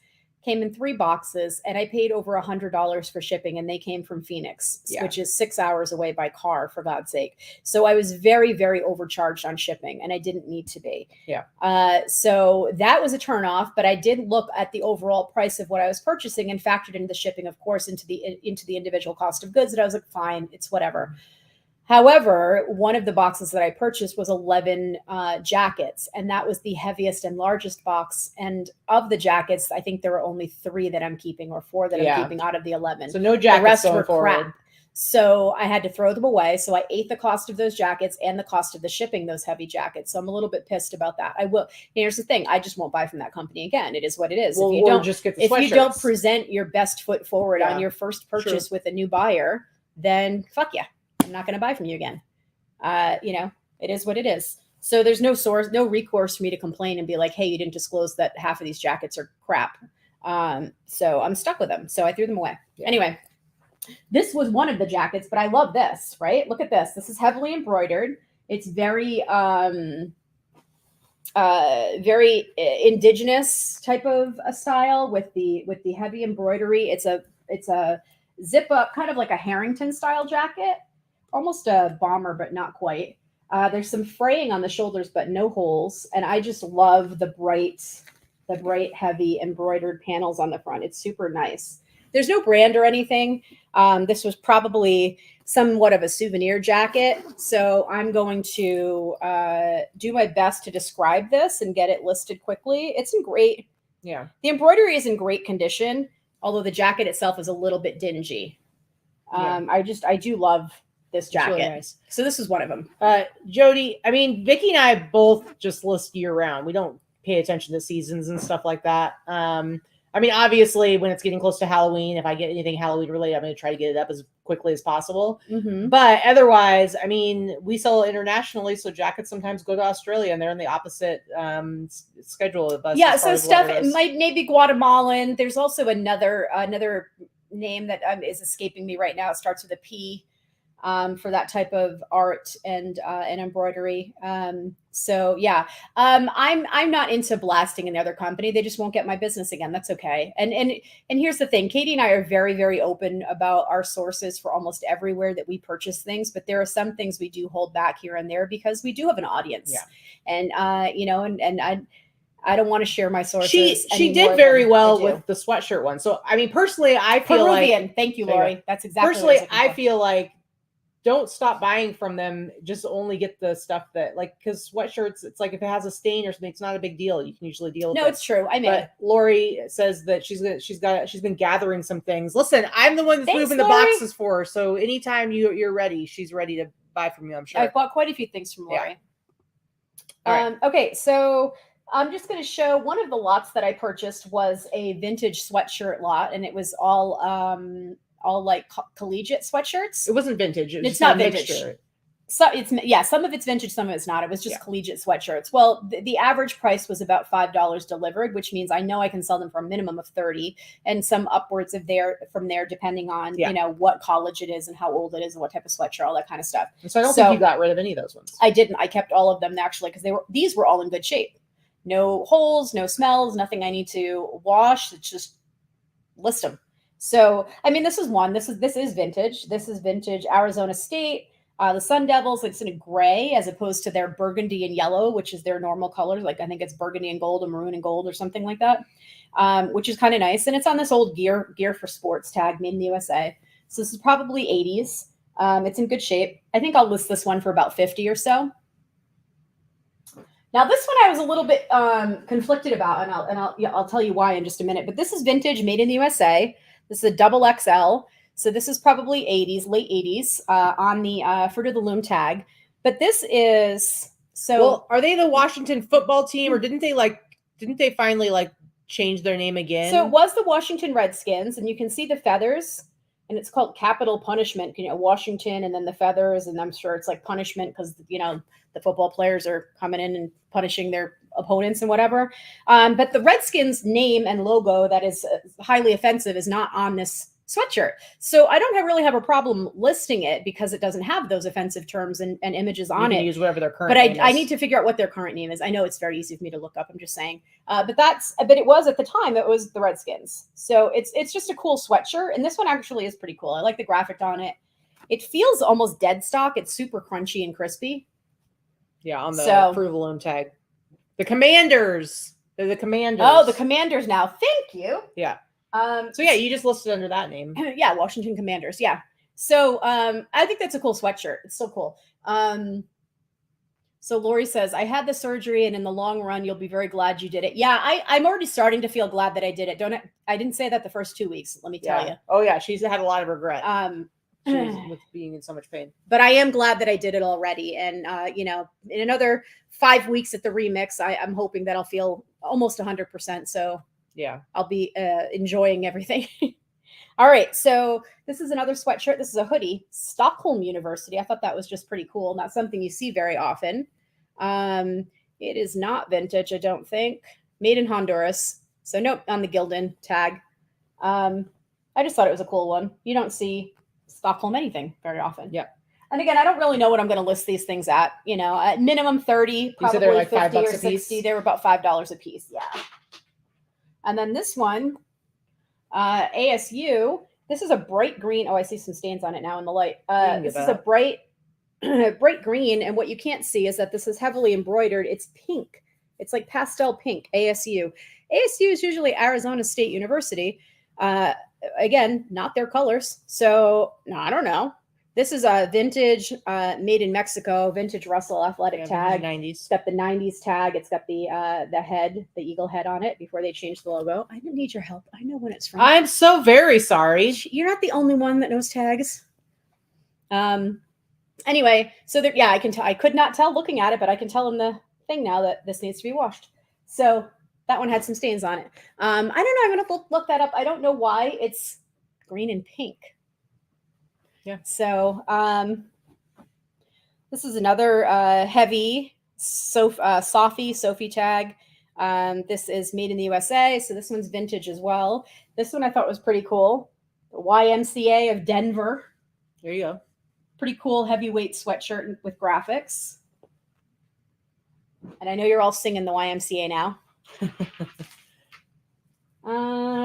Came in 3 boxes, and I paid over $100 for shipping, and they came from Phoenix, which is 6 hours away by car, for God's sake. So I was very, very overcharged on shipping, and I didn't need to be. Yeah. So that was a turnoff, but I did look at the overall price of what I was purchasing and factored into the shipping, of course, into the individual cost of goods. And I was like, fine, it's whatever. However, one of the boxes that I purchased was 11 jackets, and that was the heaviest and largest box. And of the jackets, I think there were only 3 that I'm keeping, or 4 that I'm keeping out of the 11. So no jackets. The rest going were forward. crap. So I had to throw them away. So I ate the cost of those jackets and the cost of the shipping those heavy jackets. So I'm a little bit pissed about that. I will. Here's the thing. I just won't buy from that company again. It is what it is. Well, if you don't just get the if sweatshirts. you don't present your best foot forward on your first purchase with a new buyer, then fuck yeah. I'm not going to buy from you again. You know, it is what it is. So there's no recourse for me to complain and be like, hey, you didn't disclose that half of these jackets are crap. So I'm stuck with them. So I threw them away. Yeah. Anyway, this was one of the jackets, but I love this, right? Look at this. This is heavily embroidered. It's very, very indigenous type of a style with the heavy embroidery. It's a zip up, kind of like a Harrington style jacket. Almost a bomber, but not quite. There's some fraying on the shoulders, but no holes. And I just love the bright, heavy embroidered panels on the front. It's super nice. There's no brand or anything. This was probably somewhat of a souvenir jacket. So I'm going to do my best to describe this and get it listed quickly. It's in great. Yeah. The embroidery is in great condition, although the jacket itself is a little bit dingy. I do love this jacket. Really nice. So this is one of them. Jody, I mean, Vikki and I both just list year round. We don't pay attention to seasons and stuff like that. I mean, obviously when it's getting close to Halloween, if I get anything Halloween related, I'm going to try to get it up as quickly as possible. Mm-hmm. But otherwise, I mean, we sell internationally. So jackets sometimes go to Australia and they're on the opposite schedule of us. Yeah. So stuff maybe Guatemalan. There's also another name that is escaping me right now. It starts with a P. For that type of art and embroidery. So yeah, I'm not into blasting another company. They just won't get my business again. That's okay. And here's the thing. Katy and I are very, very open about our sources for almost everywhere that we purchase things, but there are some things we do hold back here and there because we do have an audience. Yeah. And you know, and I don't want to share my sources. She did very well with the sweatshirt one. So I mean, personally, I feel Peruvian. like thank you, Lori. That's exactly personally, I feel like don't stop buying from them. Just only get the stuff that like, because sweatshirts, it's like if it has a stain or something, it's not a big deal. You can usually deal with it. No, it's true. I mean, but Lori says that she's been gathering some things. Listen, I'm the one that's moving the Lori. boxes for her. So anytime you're ready, she's ready to buy from you, I'm sure. I've bought quite a few things from Lori. Yeah. Right. Okay, so I'm just going to show one of the lots that I purchased was a vintage sweatshirt lot, and it was all like collegiate sweatshirts. It wasn't vintage. It was it's not vintage. Mixture. So some of it's vintage, some of it's not. It was just collegiate sweatshirts. Well, the average price was about $5 delivered, which means I know I can sell them for a minimum of 30 and some upwards of from there, depending on, what college it is and how old it is and what type of sweatshirt, all that kind of stuff. So I don't think you got rid of any of those ones. I didn't. I kept all of them actually, because these were all in good shape. No holes, no smells, nothing I need to wash. It's just list them. So, I mean, this is one. This is vintage. This is vintage Arizona State. The Sun Devils, it's in a gray as opposed to their burgundy and yellow, which is their normal colors. Like I think it's burgundy and gold or maroon and gold or something like that, which is kind of nice. And it's on this old gear for sports tag, made in the USA. So this is probably 80s. It's in good shape. I think I'll list this one for about 50 or so. Now this one I was a little bit conflicted about, and I'll tell you why in just a minute. But this is vintage, made in the USA. This is a double XL. So this is probably 80s, late 80s on the Fruit of the Loom tag. But this is Well, are they the Washington football team, or didn't they finally change their name again? So it was the Washington Redskins, and you can see the feathers, and it's called Capital Punishment. Washington, and then the feathers, and I'm sure it's like punishment because the football players are coming in and punishing their opponents and whatever. But the Redskins name and logo that is highly offensive is not on this sweatshirt. So I don't really have a problem listing it because it doesn't have those offensive terms and images on it. Use whatever their current name is. I need to figure out what their current name is. I know it's very easy for me to look up. I'm just saying. But it was at the time, it was the Redskins. So it's just a cool sweatshirt. And this one actually is pretty cool. I like the graphic on it. It feels almost dead stock. It's super crunchy and crispy. Yeah, on the Fruit of the Loom tag. The Commanders. They're the Commanders. Oh, the Commanders now. Thank you. Yeah. So yeah, you just listed under that name. Yeah, Washington Commanders. Yeah. So I think that's a cool sweatshirt. It's so cool. So Lori says, I had the surgery, and in the long run, you'll be very glad you did it. Yeah, I'm already starting to feel glad that I did it. I didn't say that the first 2 weeks. Let me tell you. Oh yeah, she's had a lot of regret. With being in so much pain. But I am glad that I did it already. And in another 5 weeks at the remix, I'm hoping that I'll feel almost 100%. So yeah, I'll be enjoying everything. All right. So this is another sweatshirt. This is a hoodie, Stockholm University. I thought that was just pretty cool. Not something you see very often. It is not vintage, I don't think. Made in Honduras. So nope, on the Gildan tag. I just thought it was a cool one. You don't see Stockholm anything very often. Yeah. And again, I don't really know what I'm going to list these things at. At minimum 30, probably they're like 50 $5 or 60. They were about $5 a piece. Yeah. And then this one, ASU. This is a bright green. Oh, I see some stains on it now in the light. This is a bright green. And what you can't see is that this is heavily embroidered. It's pink. It's like pastel pink, ASU. ASU is usually Arizona State University. Again, not their colors. So I don't know. This is a vintage, made in Mexico, vintage Russell athletic tag. 90s. It's got the 90s tag. It's got the head, the eagle head on it before they changed the logo. I didn't need your help. I know when it's from. I'm so very sorry. You're not the only one that knows tags. Anyway, so that, I can tell. I could not tell looking at it, but I can tell in the thing now that this needs to be washed. So that one had some stains on it. I don't know. I'm going to look that up. I don't know why it's green and pink. Yeah. So this is another heavy Sophie tag. This is made in the USA. So this one's vintage as well. This one I thought was pretty cool. The YMCA of Denver. There you go. Pretty cool heavyweight sweatshirt with graphics. And I know you're all singing the YMCA now.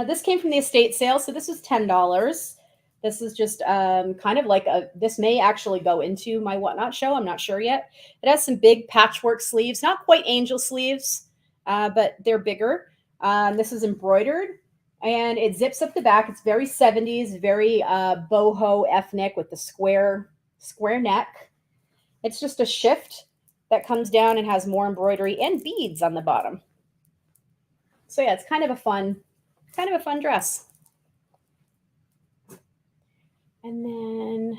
This came from the estate sale. So this was $10. This is just kind of like this may actually go into my Whatnot show. I'm not sure yet. It has some big patchwork sleeves, not quite angel sleeves, but they're bigger. This is embroidered and it zips up the back. It's very 70s, very boho ethnic with the square square neck. It's just a shift that comes down and has more embroidery and beads on the bottom. So yeah, it's kind of a fun dress. And then,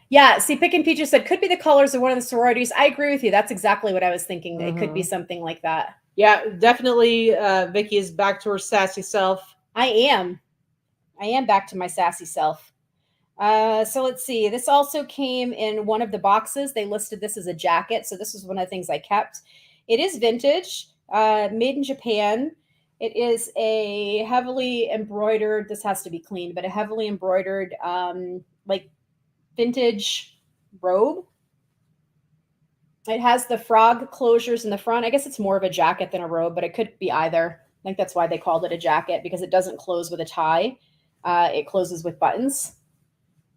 yeah, see, Pick and Peaches said, could be the colors of one of the sororities. I agree with you. That's exactly what I was thinking. It could be something like that. Yeah, definitely. Vikki is back to her sassy self. I am back to my sassy self. So let's see. This also came in one of the boxes. They listed this as a jacket. So this was one of the things I kept. It is vintage, made in Japan. It is a heavily embroidered, this has to be cleaned, but a heavily embroidered, like vintage robe. It has the frog closures in the front. I guess it's more of a jacket than a robe, but it could be either. I think that's why they called it a jacket, because it doesn't close with a tie. It closes with buttons.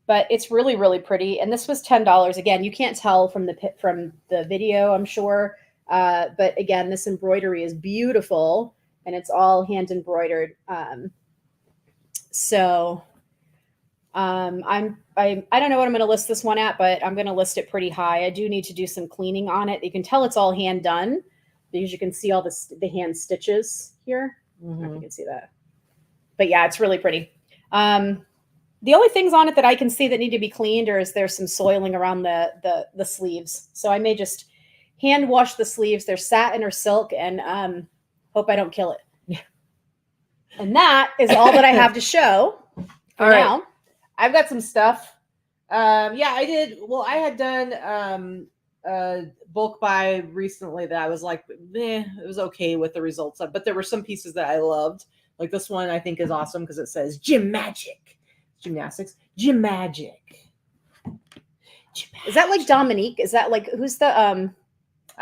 But it's really, really pretty. And this was $10. Again, you can't tell from the video, I'm sure. But again, this embroidery is beautiful. And it's all hand embroidered. I don't know what I'm going to list this one at, but I'm going to list it pretty high. I do need to do some cleaning on it. You can tell it's all hand done because you can see all the hand stitches here. I don't know if you can see that. But yeah, it's really pretty. The only things on it that I can see that need to be cleaned is there's some soiling around the sleeves. So I may just hand wash the sleeves. They're satin or silk, and hope I don't kill it. Yeah. And that is all that I have to show for now. I've got some stuff. Yeah, I did. Well, I had done bulk buy recently that I was like, it was okay with the results of, but there were some pieces that I loved. Like this one I think is awesome because it says gym magic. Gymnastics. Gym magic. Is that like Dominique? Is that like, who's the I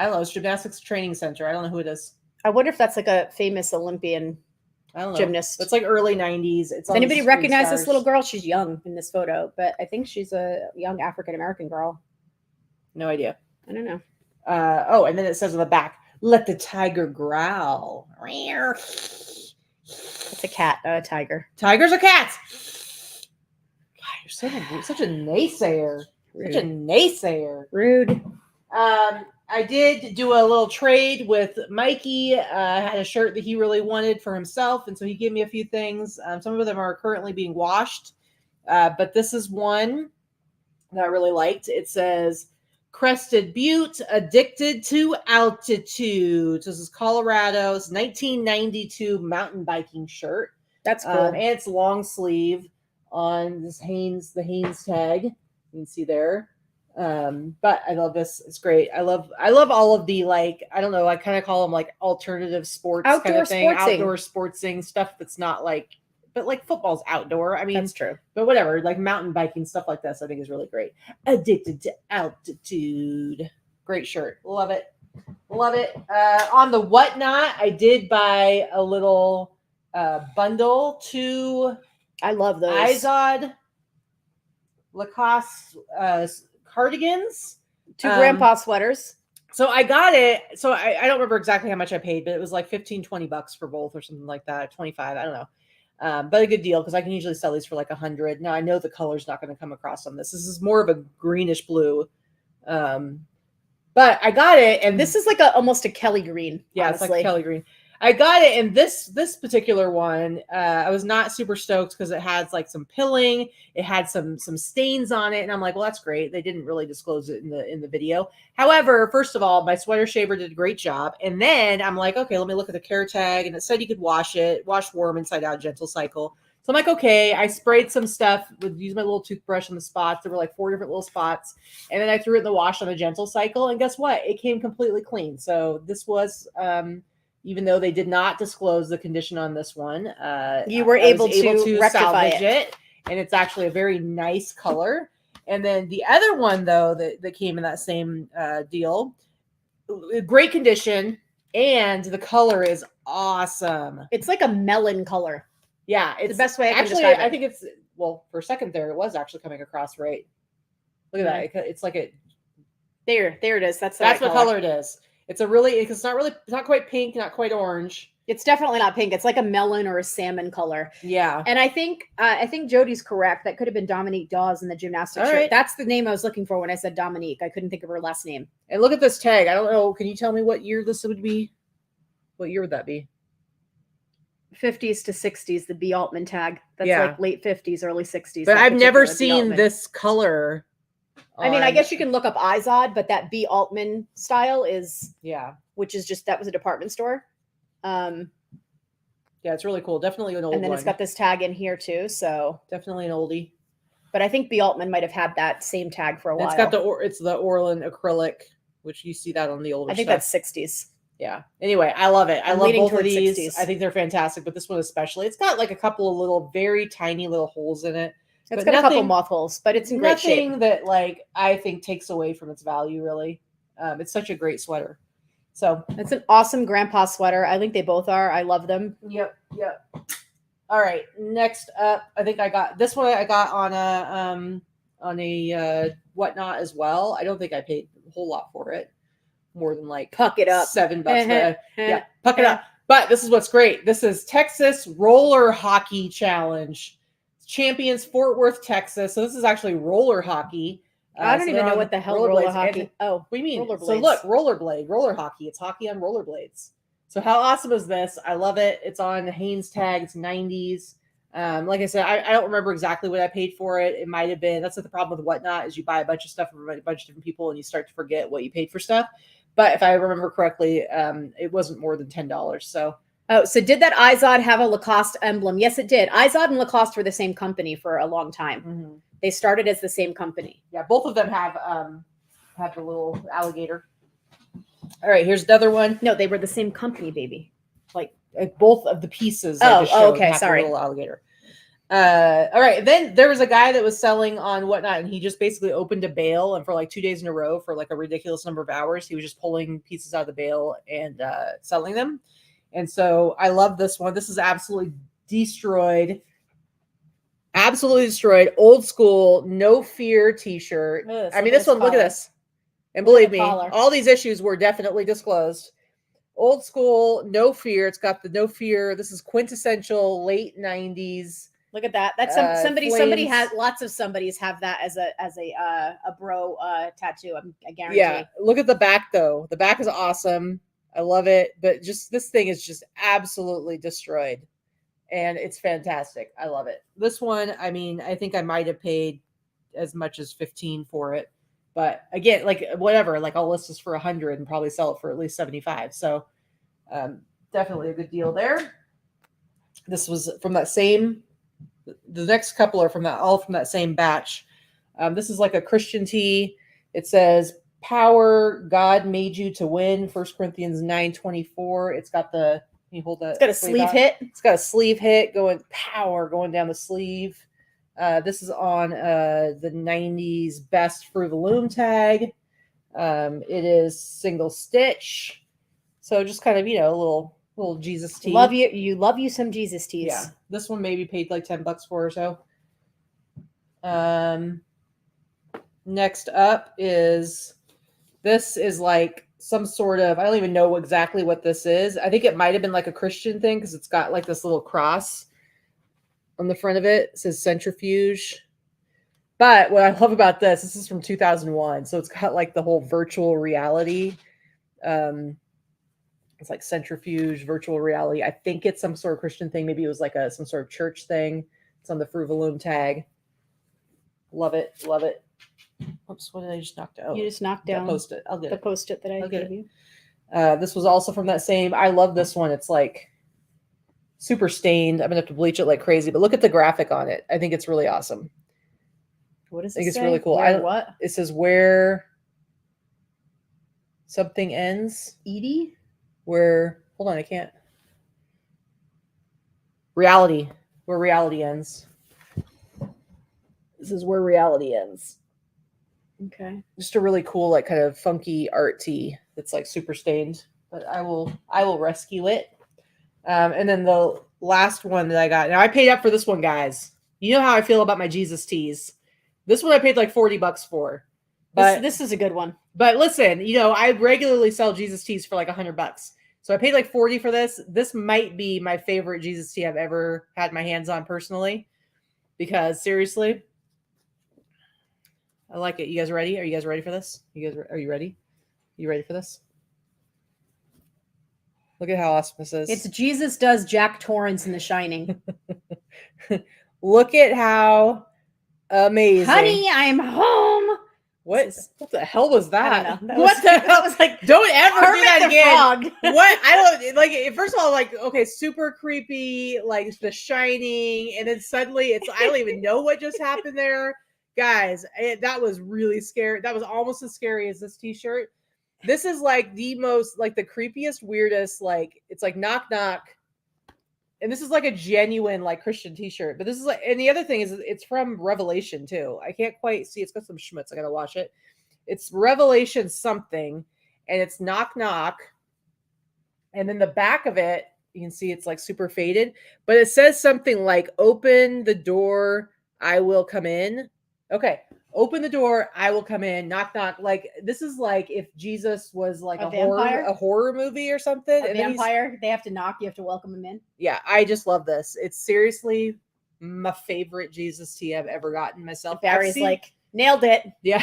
don't know, it's Gymnastics Training Center. I don't know who it is. I wonder if that's like a famous Olympian I don't know. Gymnast. It's like early 90s. Does anybody recognize this little girl? She's young in this photo, but I think she's a young African-American girl. No idea. I don't know. And then it says on the back, let the tiger growl. It's a cat, not a tiger. Tigers are cats. God, you're such a naysayer. Rude. Such a naysayer. Rude. I did do a little trade with Mikey. Had a shirt that he really wanted for himself, and so he gave me a few things. Some of them are currently being washed, but this is one that I really liked. It says, Crested Butte, addicted to altitude. So this is Colorado's 1992 mountain biking shirt. That's cool. And it's long sleeve on this the Hanes tag. You can see there. But I love this. It's great. I love all of the, like, I don't know, I kind of call them like alternative sports kind of thing, outdoor sportsing stuff that's not like, but like football's outdoor. I mean, that's true. But whatever, like mountain biking stuff like this, I think is really great. Addicted to altitude. Great shirt. Love it. Love it. On the Whatnot, I did buy a little bundle to I love those Izod Lacoste cardigans, 2 grandpa sweaters. So I got it. So I don't remember exactly how much I paid, but it was like $15-20 for both or something like that. 25, I don't know. But a good deal because I can usually sell these for like $100. Now I know the color's not going to come across on this. This is more of a greenish blue. But I got it, and this is like almost a Kelly green. Yeah, honestly. It's like Kelly green. I got it, and this particular one, I was not super stoked because it has like some pilling, it had some stains on it, and I'm like, well, that's great. They didn't really disclose it in the video. However, first of all, my sweater shaver did a great job, and then I'm like, okay, let me look at the care tag, and it said you could wash warm inside out, gentle cycle. So I'm like, okay, I sprayed some stuff use my little toothbrush on the spots. There were like 4 different little spots, and then I threw it in the wash on a gentle cycle, and guess what? It came completely clean. So this was. Even though they did not disclose the condition on this one, you were able to rectify salvage it, and it's actually a very nice color. And then the other one, though, that came in that same deal, great condition, and the color is awesome. It's like a melon color. Yeah, it's the best way I can describe it. I think it's, well, for a second there, it was actually coming across right. Look at that. It's like a... There it is. That's what color it is. It's not quite pink, not quite orange. It's definitely not pink. It's like a melon or a salmon color. Yeah. And I think Jody's correct. That could have been Dominique Dawes in the gymnastics shirt. Right. That's the name I was looking for when I said Dominique. I couldn't think of her last name. And look at this tag. I don't know. Can you tell me what year this would be? What year would that be? 50s to 60s, the B. Altman tag. That's like late 50s, early 60s. But I've never seen this color. I mean, I guess you can look up Izod, but that B. Altman style is, which is just, that was a department store. Yeah, it's really cool. Definitely an old one. And then it's got this tag in here too, so definitely an oldie. But I think B. Altman might have had that same tag for a while. It's got it's the Orland acrylic, which you see that on the older I think stuff. that's 60s. Yeah. Anyway, I love it. I love both of these. 60s. I think they're fantastic, but this one especially. It's got like a couple of little, very tiny little holes in it. It's got a couple moth holes, but it's in great shape. Nothing that like I think takes away from its value, really. It's such a great sweater. So it's an awesome grandpa sweater. I think they both are. I love them. Yep. All right. Next up, I think I got this one. I got on a whatnot as well. I don't think I paid a whole lot for it. More than like puck it up $7. Yeah, puck it up. But this is what's great. This is Texas Roller Hockey Challenge. Champions Fort Worth, Texas. So this is actually roller hockey. I don't even know what the hell roller hockey. Oh, what do you mean? So look, roller hockey. It's hockey on rollerblades. So how awesome is this? I love it. It's on the Hanes tag. It's 90s. Like I said, I don't remember exactly what I paid for it. It might have been, that's the problem with Whatnot, is you buy a bunch of stuff from a bunch of different people and you start to forget what you paid for stuff. But if I remember correctly, it wasn't more than $10. So did that Izod have a Lacoste emblem? Yes, it did. Izod and Lacoste were the same company for a long time. Mm-hmm. They started as the same company. Yeah, both of them have the little alligator. All right, here's the other one. No, they were the same company, baby. Like both of the pieces. Okay, sorry. Little alligator. All right. Then there was a guy that was selling on Whatnot, and he just basically opened a bale, and for like 2 days in a row, for like a ridiculous number of hours, he was just pulling pieces out of the bale and selling them. And so I love this one. This is absolutely destroyed. Absolutely destroyed. Old school, no fear t-shirt. I mean, this one, look at this. And believe me, all these issues were definitely disclosed. Old school, no fear. It's got the no fear. This is quintessential late 90s. Look at that. That's somebody has, lots of somebody's have that as a bro tattoo. I guarantee. Yeah. Look at the back though. The back is awesome. I love it. But just this thing is just absolutely destroyed. And it's fantastic. I love it. This one, I mean, I think I might have paid as much as $15 for it. But again, like whatever, like I'll list this for $100 and probably sell it for at least $75. So definitely a good deal there. This was from that same, the next couple are from that same batch. This is like a Christian tee. It says, power, God made you to win. 1 Corinthians 9:24. It's got the, can you hold that? It's got a sleeve hit. It's got a sleeve hit going down the sleeve. This is on the 90s best Fruit of the Loom tag. It is single stitch. So just kind of, a little Jesus tee. Love you some Jesus tees. Yeah. This one maybe paid like $10 for or so. Next up is, this is like some sort of, I don't even know exactly what this is. I think it might have been like a Christian thing because it's got like this little cross on the front of it. It says centrifuge. But what I love about this is from 2001. So it's got like the whole virtual reality. It's like centrifuge, virtual reality. I think it's some sort of Christian thing. Maybe it was like some sort of church thing. It's on the Fruit of the Loom tag. Love it. Love it. Oops, what did I just knock down? You just knocked down the Post-it. I'll get the Post-it that I gave you. This was also from that same. I love this one. It's like super stained. I'm gonna have to bleach it like crazy, but look at the graphic on it. I think it's really awesome. What does it I think say? It's really cool. What? It says where something ends. Edie? Hold on, I can't. Reality. Where reality ends. This is where reality ends. Okay. Just a really cool, like kind of funky art tee that's like super stained. But I will rescue it. And then the last one that I got. Now I paid up for this one, guys. You know how I feel about my Jesus tees. This one I paid like $40 for. But this is a good one. But listen, I regularly sell Jesus tees for like $100. So I paid like $40 for this. This might be my favorite Jesus tee I've ever had my hands on personally, because seriously, I like it. You guys ready? Are you guys ready for this? Are you ready? You ready for this? Look at how awesome this is. It's Jesus does Jack Torrance in The Shining. Look at how amazing. Honey, I'm home. What the hell was that? I don't know. What the hell? That was like, don't ever do that again. Frog. What? I don't like. First of all, like, okay, super creepy, like The Shining, and then suddenly I don't even know what just happened there, guys. That was really scary. That was almost as scary as this T-shirt. This is like the most, like, the creepiest, weirdest. Like, it's like knock knock. And this is like a genuine, like, Christian T-shirt. But this is like, and the other thing is, it's from Revelation too. I can't quite see. It's got some schmutz. I gotta watch it. It's Revelation something, and it's knock knock. And then the back of it, you can see it's like super faded, but it says something like, "Open the door, I will come in." Okay, open the door, I will come in. Knock knock. Like, this is like if Jesus was like a horror movie or something. A vampire. They have to knock. You have to welcome him in. Yeah, I just love this. It's seriously my favorite Jesus tee I've ever gotten myself. Barry's like, nailed it. Yeah.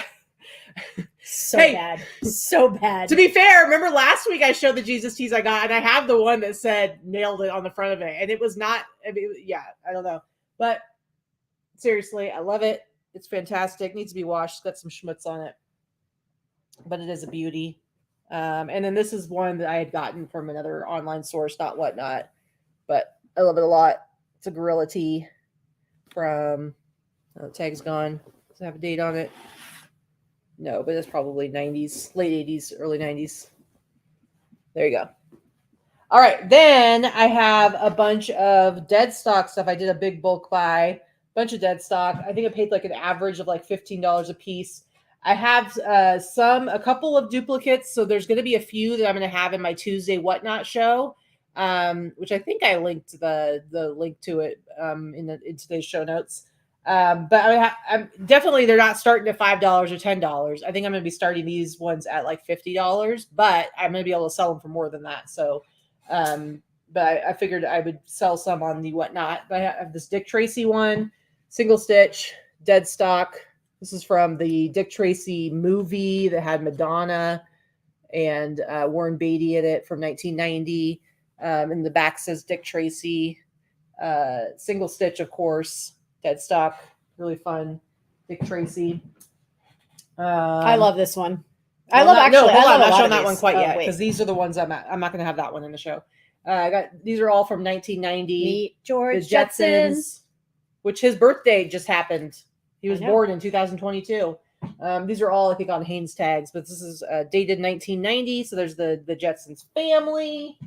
So bad. So bad. To be fair, remember last week I showed the Jesus tees I got, and I have the one that said nailed it on the front of it. And it was not, I mean, yeah, I don't know. But seriously, I love it. It's fantastic. Needs to be washed. It's got some schmutz on it, but it is a beauty. And then this is one that I had gotten from another online source, not Whatnot, but I love it a lot. It's a gorilla tee from, the tag's gone. Does it have a date on it? No, but it's probably 90s, late 80s, early 90s. There you go. All right. Then I have a bunch of dead stock stuff. I did a big bulk buy. Bunch of dead stock. I think I paid like an average of like $15 a piece. I have a couple of duplicates, so there's going to be a few that I'm going to have in my Tuesday Whatnot show, which I think I linked the link to it in today's show notes. But I'm definitely, they're not starting at $5 or $10. I think I'm going to be starting these ones at like $50, but I'm going to be able to sell them for more than that. So, but I figured I would sell some on the Whatnot. But I have this Dick Tracy one. Single stitch, dead stock. This is from the Dick Tracy movie that had Madonna and Warren Beatty in it from 1990. And the back says Dick Tracy. Single stitch, of course. Dead stock. Really fun. Dick Tracy. I love this one. I'm not showing that one quite yet, because these are the ones I'm not going to have that one in the show. These are all from 1990. Meet George Jetsons. Which his birthday just happened. He was born in 2022. These are all, I think, on Hanes tags, but this is dated 1990. So there's the Jetsons family.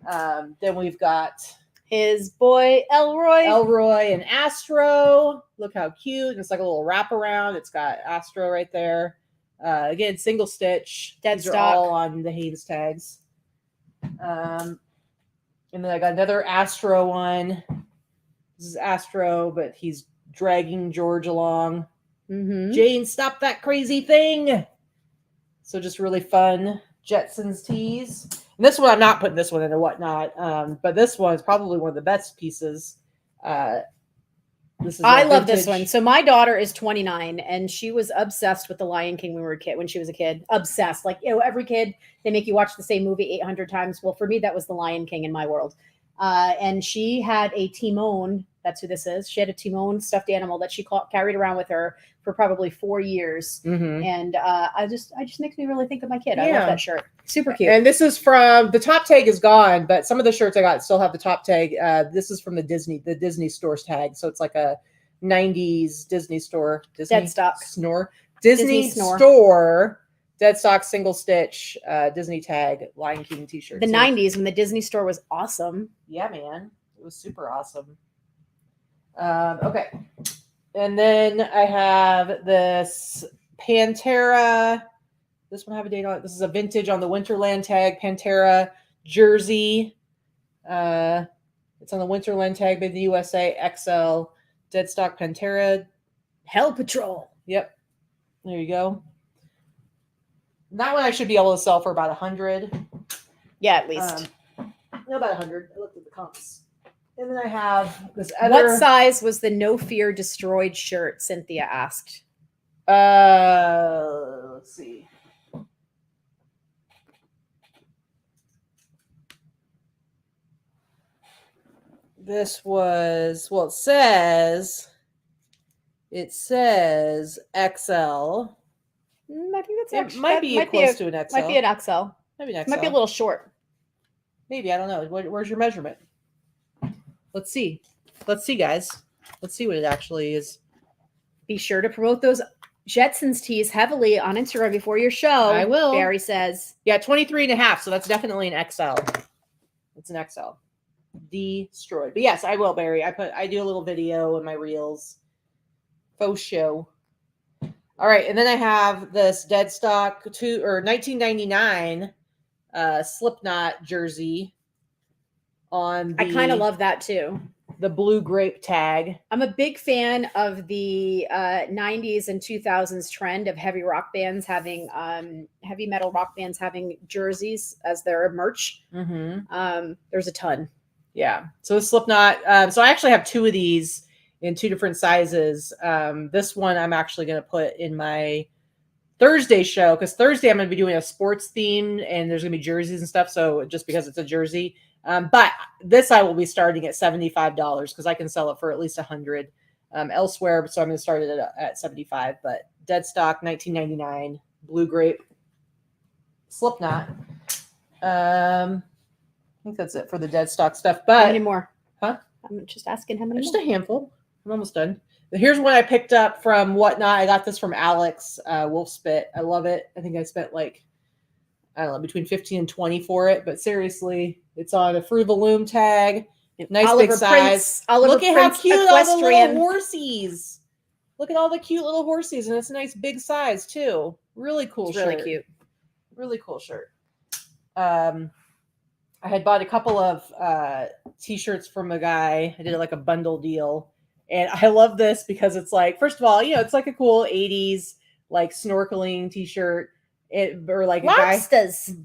Then we've got his boy Elroy and Astro. Look how cute. And it's like a little wraparound. It's got Astro right there. Again, single stitch. Dead These stock. are all on the Hanes tags. And then I got another Astro one. This is Astro, but he's dragging George along. Mm-hmm. Jane, stop that crazy thing. So just really fun Jetsons tees. And this one, I'm not putting this one in or Whatnot, but this one is probably one of the best pieces. I love this one. So my daughter is 29, and she was obsessed with The Lion King when she was a kid. Obsessed. Like, every kid, they make you watch the same movie 800 times. Well, for me, that was The Lion King in my world. And she had a Timon. That's who this is. She had a Timon stuffed animal that she carried around with her for probably 4 years. Mm-hmm. And I just makes me really think of my kid. I love that shirt. Super cute. And this is from, the top tag is gone, but some of the shirts I got still have the top tag. This is from the Disney Store's tag. So it's like a 90s Disney store. Dead stock. Disney Store. Dead stock, single stitch, Disney tag, Lion King t-shirt. The 90s when the Disney Store was awesome. Yeah, man. It was super awesome. Okay. And then I have this Pantera. This one have a date on it. This is a vintage on the Winterland tag, Pantera jersey. It's on the Winterland tag, made in the USA, XL, dead stock Pantera. Hell Patrol. Yep. There you go. That one I should be able to sell for about $100. Yeah, at least. No, about 100. I looked at the comps. And then I have this What other. size was the No Fear Destroyed shirt? Cynthia asked. Let's see. This was, well, it says XL. I think that's It might be close to an XL. Might be an XL. Maybe an XL. Might be a little short. Maybe, I don't know. Where's your measurement? Let's see. Let's see, guys. Let's see what it actually is. Be sure to promote those Jetsons tees heavily on Instagram before your show. I will. Barry says. Yeah, 23 and a half. So that's definitely an XL. It's an XL. Destroyed. But yes, I will, Barry. I do a little video in my reels. Faux show. All right, and then I have this dead stock 1999 Slipknot jersey on I kind of love that too. The blue grape tag. I'm a big fan of the 90s and 2000s trend of heavy rock bands having heavy metal rock bands having jerseys as their merch. Mm-hmm. There's a ton. Yeah. So Slipknot. So I actually have two of these in two different sizes. This one I'm actually going to put in my Thursday show because Thursday I'm going to be doing a sports theme and there's going to be jerseys and stuff. So just because it's a jersey. But this I will be starting at $75 because I can sell it for at least $100 elsewhere. So I'm going to start it at $75. But dead stock 1999 blue grape Slipknot. I think that's it for the dead stock stuff. But how many more? Huh? I'm just asking how many. Just more? a handful. I'm almost done. Here's one I picked up from Whatnot. I got this from Alex Wolfspit. I love it. I think I spent like, I don't know, between 15 and 20 for it. But seriously, it's on a Fruit of the Loom tag. Nice Oliver big size. Look at how cute all the little horsies. Look at all the cute little horsies. And it's a nice big size too. Really cool shirt. Really cute. Really cool shirt. I had bought a couple of t-shirts from a guy. I did like a bundle deal. And I love this because it's like, first of all, it's like a cool 80s like snorkeling t-shirt. Or like Lobsters. a guy.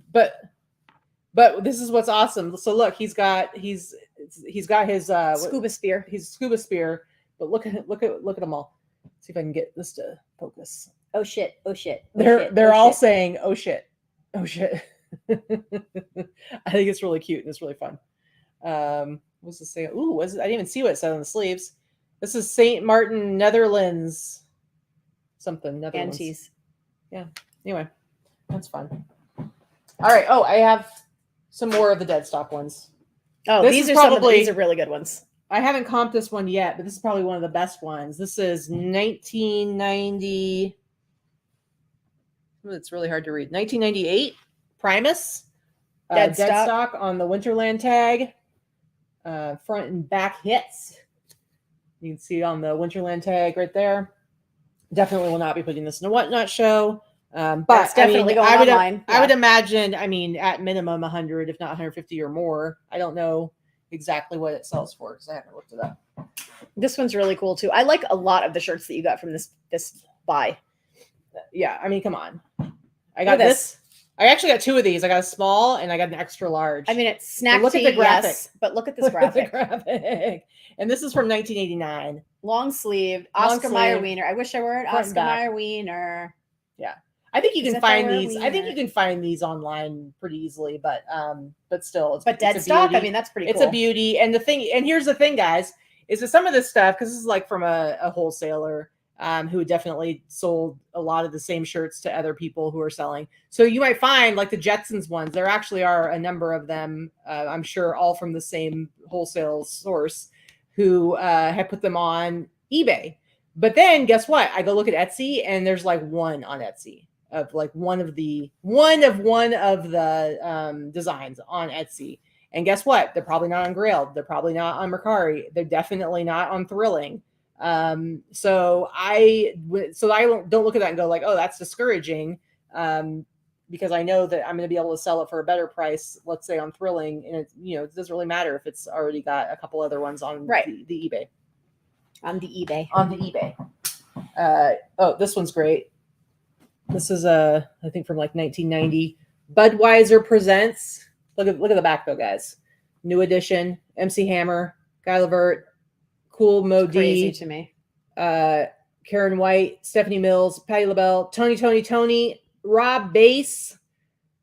But this is what's awesome. So look, he's got his scuba spear. His scuba spear. But look at them all. See if I can get this to focus. Oh shit. Oh shit. Oh, they're all saying, oh shit. Oh shit. I think it's really cute and it's really fun. What's this say? Ooh, I didn't even see what it said on the sleeves. This is St. Martin, Netherlands. Something Netherlands. Antes. Yeah. Anyway, that's fun. All right. Oh, I have some more of the dead stock ones. Oh, these are really good ones. I haven't comped this one yet, but this is probably one of the best ones. This is 1990. It's really hard to read. 1998 Primus. Dead stock on the Winterland tag. Front and back hits. You can see it on the Winterland tag right there. Definitely will not be putting this in a Whatnot show. But that's definitely going online. I would imagine, at minimum 100, if not 150 or more. I don't know exactly what it sells for because I haven't looked it up. This one's really cool too. I like a lot of the shirts that you got from this buy. Yeah, come on. I got this. I actually got two of these. I got a small and I got an extra large. It's snack look at the graphic. Yes, but look at this graphic. And this is from 1989. Long sleeved. Oscar Mayer Wiener. I wish I were an Oscar Mayer Wiener. Yeah. I think you can find these. I think you can find these online pretty easily, but still, it's dead stock. That's pretty cool. It's a beauty. And here's the thing, guys, is that some of this stuff, because this is like from a wholesaler who definitely sold a lot of the same shirts to other people who are selling. So you might find like the Jetsons ones. There actually are a number of them, I'm sure, all from the same wholesale source who have put them on eBay. But then guess what? I go look at Etsy and there's like one on Etsy of like one of the designs on Etsy. And guess what? They're probably not on Grailed. They're probably not on Mercari. They're definitely not on Thrilling. So I don't look at that and go like, oh, that's discouraging. Because I know that I'm going to be able to sell it for a better price, let's say on Thrilling. And it doesn't really matter if it's already got a couple other ones on the eBay. On the eBay. Oh, this one's great. This is I think from like 1990. Budweiser presents Look at the back though, guys. New edition, MC Hammer, Guy Levert, Cool Mo D. Crazy to me. Karen White, Stephanie Mills, Patty LaBelle, Tony, Rob Bass.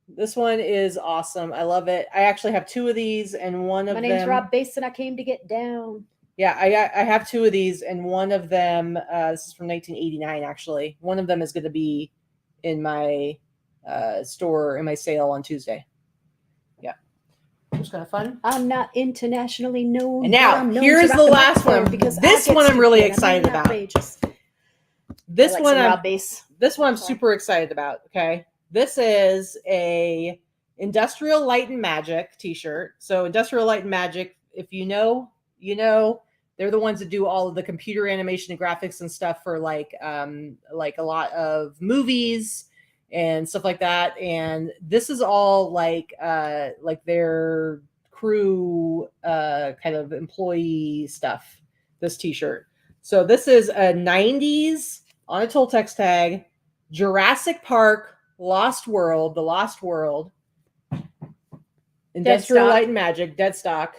This one is awesome. I love it. I actually have 2 of these, and one of them. My name's Rob Bass, and I came to get down. Yeah, I have 2 of these, and one of them, this is from 1989, actually. One of them is going to be in my store, in my sale on Tuesday. Yeah. It's kind of fun. I'm not internationally known. And now, here's the last one. Because this one I'm really excited about. This one I'm super excited about, okay? This is a Industrial Light and Magic t-shirt. So Industrial Light and Magic, if you know, they're the ones that do all of the computer animation and graphics and stuff for like a lot of movies and stuff like that. And this is all like their crew kind of employee stuff, this t-shirt. So this is a 90s on a Toltex tag, Jurassic Park, Lost World, Industrial Light and Magic, dead stock,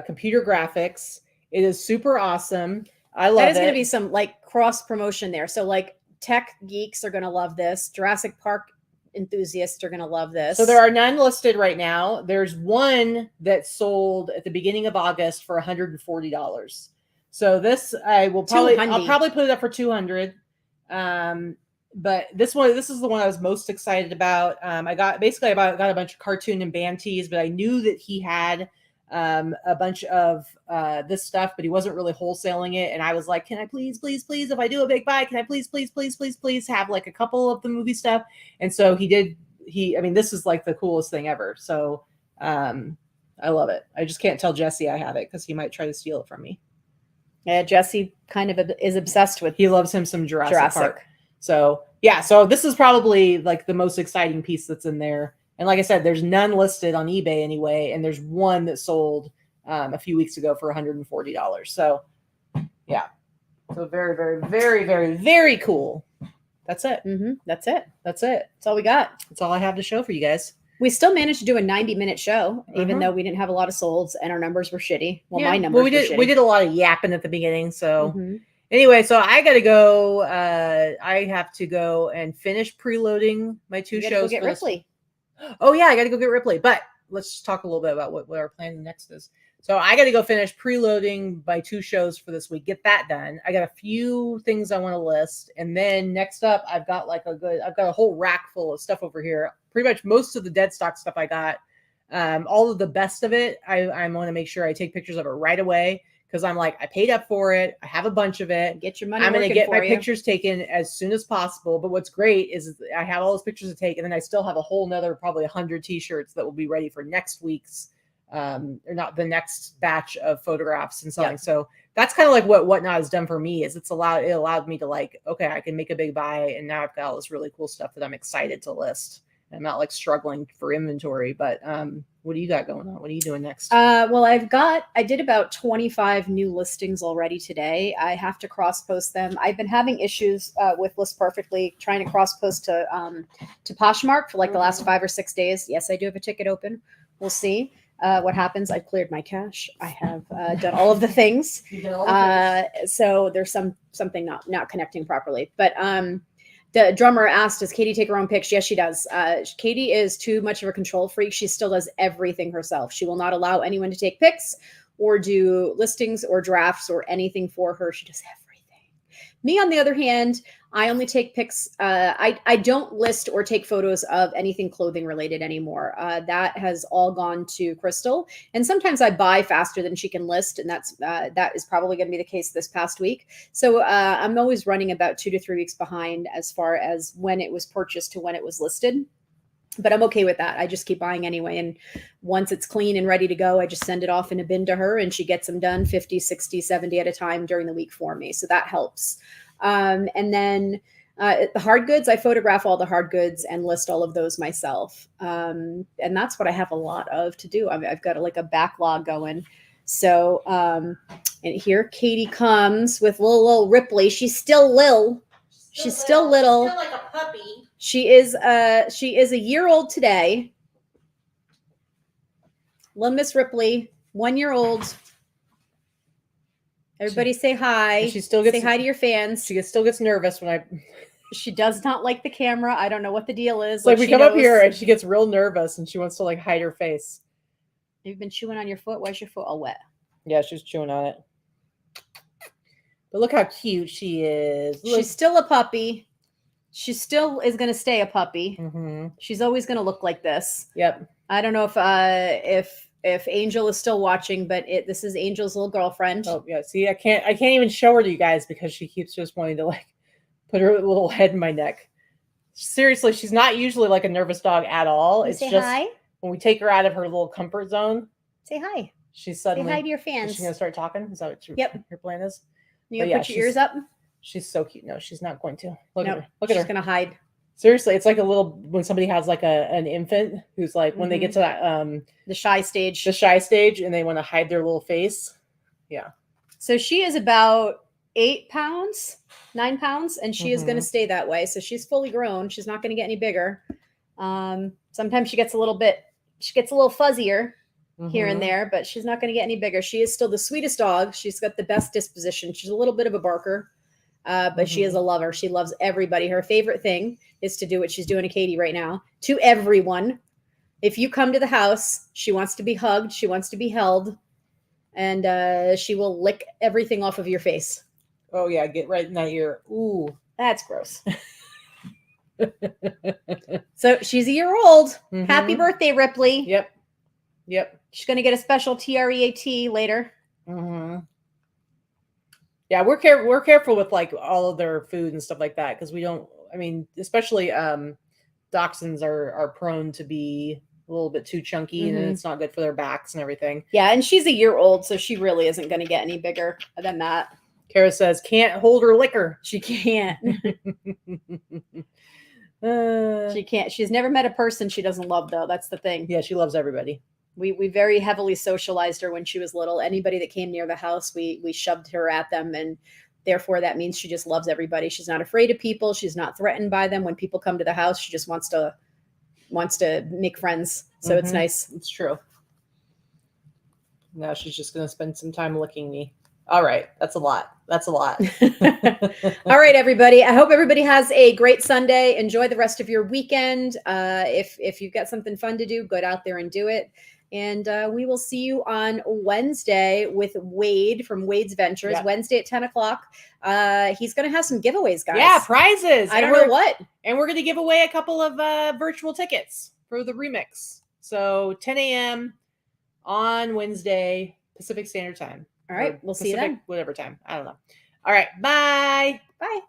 computer graphics. It is super awesome. I love it. That is going to be some like cross promotion there. So like tech geeks are going to love this. Jurassic Park enthusiasts are going to love this. So there are none listed right now. There's one that sold at the beginning of August for $140. So this I'll probably put it up for $200. But this is the one I was most excited about. I got a bunch of cartoon and band tees, but I knew that he had a bunch of this stuff, but he wasn't really wholesaling it. And I was like, can I please, if I do a big buy, can I please have like a couple of the movie stuff? And so he did. This is like the coolest thing ever. So I love it. I just can't tell Jesse I have it because he might try to steal it from me. Yeah, Jesse kind of is obsessed with. He loves him some Jurassic Park. So yeah, so this is probably like the most exciting piece that's in there. And like I said, there's none listed on eBay anyway, and there's one that sold a few weeks ago for $140. So yeah, so very, very, very, very, very cool. That's it. Mm-hmm. That's it. That's all we got. That's all I have to show for you guys. We still managed to do a 90-minute show, even though we didn't have a lot of solds and our numbers were shitty. Well, my numbers were shitty. We did a lot of yapping at the beginning, so. Anyway, so I got to go. I have to go and finish preloading my 2 shows. Go get Ripley. Oh yeah, I got to go get Ripley. But let's just talk a little bit about what our plan next is. So I got to go finish preloading my 2 shows for this week. Get that done. I got a few things I want to list, and then next up, I've got a whole rack full of stuff over here. Pretty much most of the dead stock stuff I got. All of the best of it, I want to make sure I take pictures of it right away. Because I'm like, I paid up for it. I have a bunch of it. Get your money. I'm going to get my pictures taken as soon as possible. But what's great is I have all those pictures to take. And then I still have a whole nother probably 100 t-shirts that will be ready for next week's, or not the next batch of photographs and selling. Yep. So that's kind of like what Whatnot has done for me is it allowed me to like, okay, I can make a big buy. And now I've got all this really cool stuff that I'm excited to list. I'm not like struggling for inventory, but what do you got going on? What are you doing next? Well, I did about 25 new listings already today. I have to cross post them. I've been having issues with List Perfectly trying to cross post to Poshmark for like the last 5 or 6 days. Yes, I do have a ticket open. We'll see what happens. I've cleared my cache. I have done all of the things. So there's something not connecting properly, but the drummer asked, does Katy take her own pics? Yes, she does. Katy is too much of a control freak. She still does everything herself. She will not allow anyone to take pics or do listings or drafts or anything for her. She does everything. Me, on the other hand, I only take pics. I don't list or take photos of anything clothing related anymore. That has all gone to Crystal. And sometimes I buy faster than she can list. And that is probably going to be the case this past week. So I'm always running about 2 to 3 weeks behind as far as when it was purchased to when it was listed. But I'm okay with that. I just keep buying anyway. And once it's clean and ready to go, I just send it off in a bin to her and she gets them done 50, 60, 70 at a time during the week for me. So that helps. And then the hard goods, I photograph all the hard goods and list all of those myself. And that's what I have a lot of to do. I've got a backlog going. So, and here Katy comes with little Ripley. She's still Lil. She's still little. Still like a puppy. She is a year old today. Little Miss Ripley, 1-year-old. Everybody say hi. She still gets say hi to your fans. She still gets nervous when She does not like the camera. I don't know what the deal is. It's like we come up here and she gets real nervous and she wants to like hide her face. You've been chewing on your foot. Why is your foot all wet? Yeah, she's chewing on it. But look how cute she is. Look. She's still a puppy. She still is going to stay a puppy. Mm-hmm. She's always going to look like this. Yep. I don't know if Angel is still watching, but this is Angel's little girlfriend. Oh yeah. See, I can't even show her to you guys because she keeps just wanting to like put her little head in my neck. Seriously, she's not usually like a nervous dog at all. It's say just hi. When we take her out of her little comfort zone. Say hi. She's suddenly. Say hi to your fans. Is she gonna start talking? Is that what your plan is? You gonna put your ears up? She's so cute. No, she's not going to. Look at her. Look at her. She's gonna hide. Seriously, it's like a little when somebody has like an infant who's like when they get to that the shy stage. The shy stage and they want to hide their little face. Yeah. So she is about 8 pounds, 9 pounds, and she is going to stay that way. So she's fully grown. She's not going to get any bigger. Sometimes she gets a little fuzzier here and there, but she's not going to get any bigger. She is still the sweetest dog. She's got the best disposition. She's a little bit of a barker, but she is a lover. She loves everybody. Her favorite thing is to do what she's doing to Katy right now, to everyone. If you come to the house, she wants to be hugged. She wants to be held, and she will lick everything off of your face. Oh yeah, get right in that ear. Ooh, that's gross. So she's a year old. Happy birthday, Ripley. Yep. She's going to get a special TREAT later. Yeah, we're careful with like all of their food and stuff like that because we don't. I mean, especially dachshunds are prone to be a little bit too chunky and it's not good for their backs and everything. Yeah, and she's a year old, so she really isn't going to get any bigger than that. Kara says, can't hold her liquor. She can't. She can't. She's never met a person she doesn't love, though. That's the thing. Yeah, she loves everybody. We very heavily socialized her when she was little. Anybody that came near the house, we shoved her at them, and therefore that means she just loves everybody. She's not afraid of people. She's not threatened by them. When people come to the house, she just wants to make friends. So it's nice. It's true. Now she's just going to spend some time licking me. All right. That's a lot. All right, everybody. I hope everybody has a great Sunday. Enjoy the rest of your weekend. If you've got something fun to do, go out there and do it. And we will see you on Wednesday with Wade from Wade's Ventures. Yep. Wednesday at 10 o'clock. He's going to have some giveaways, guys. Yeah, prizes. I don't know what. And we're going to give away a couple of virtual tickets for the remix. So 10 a.m. on Wednesday, Pacific Standard Time. All right. We'll see you then. Whatever time. I don't know. All right. Bye. Bye.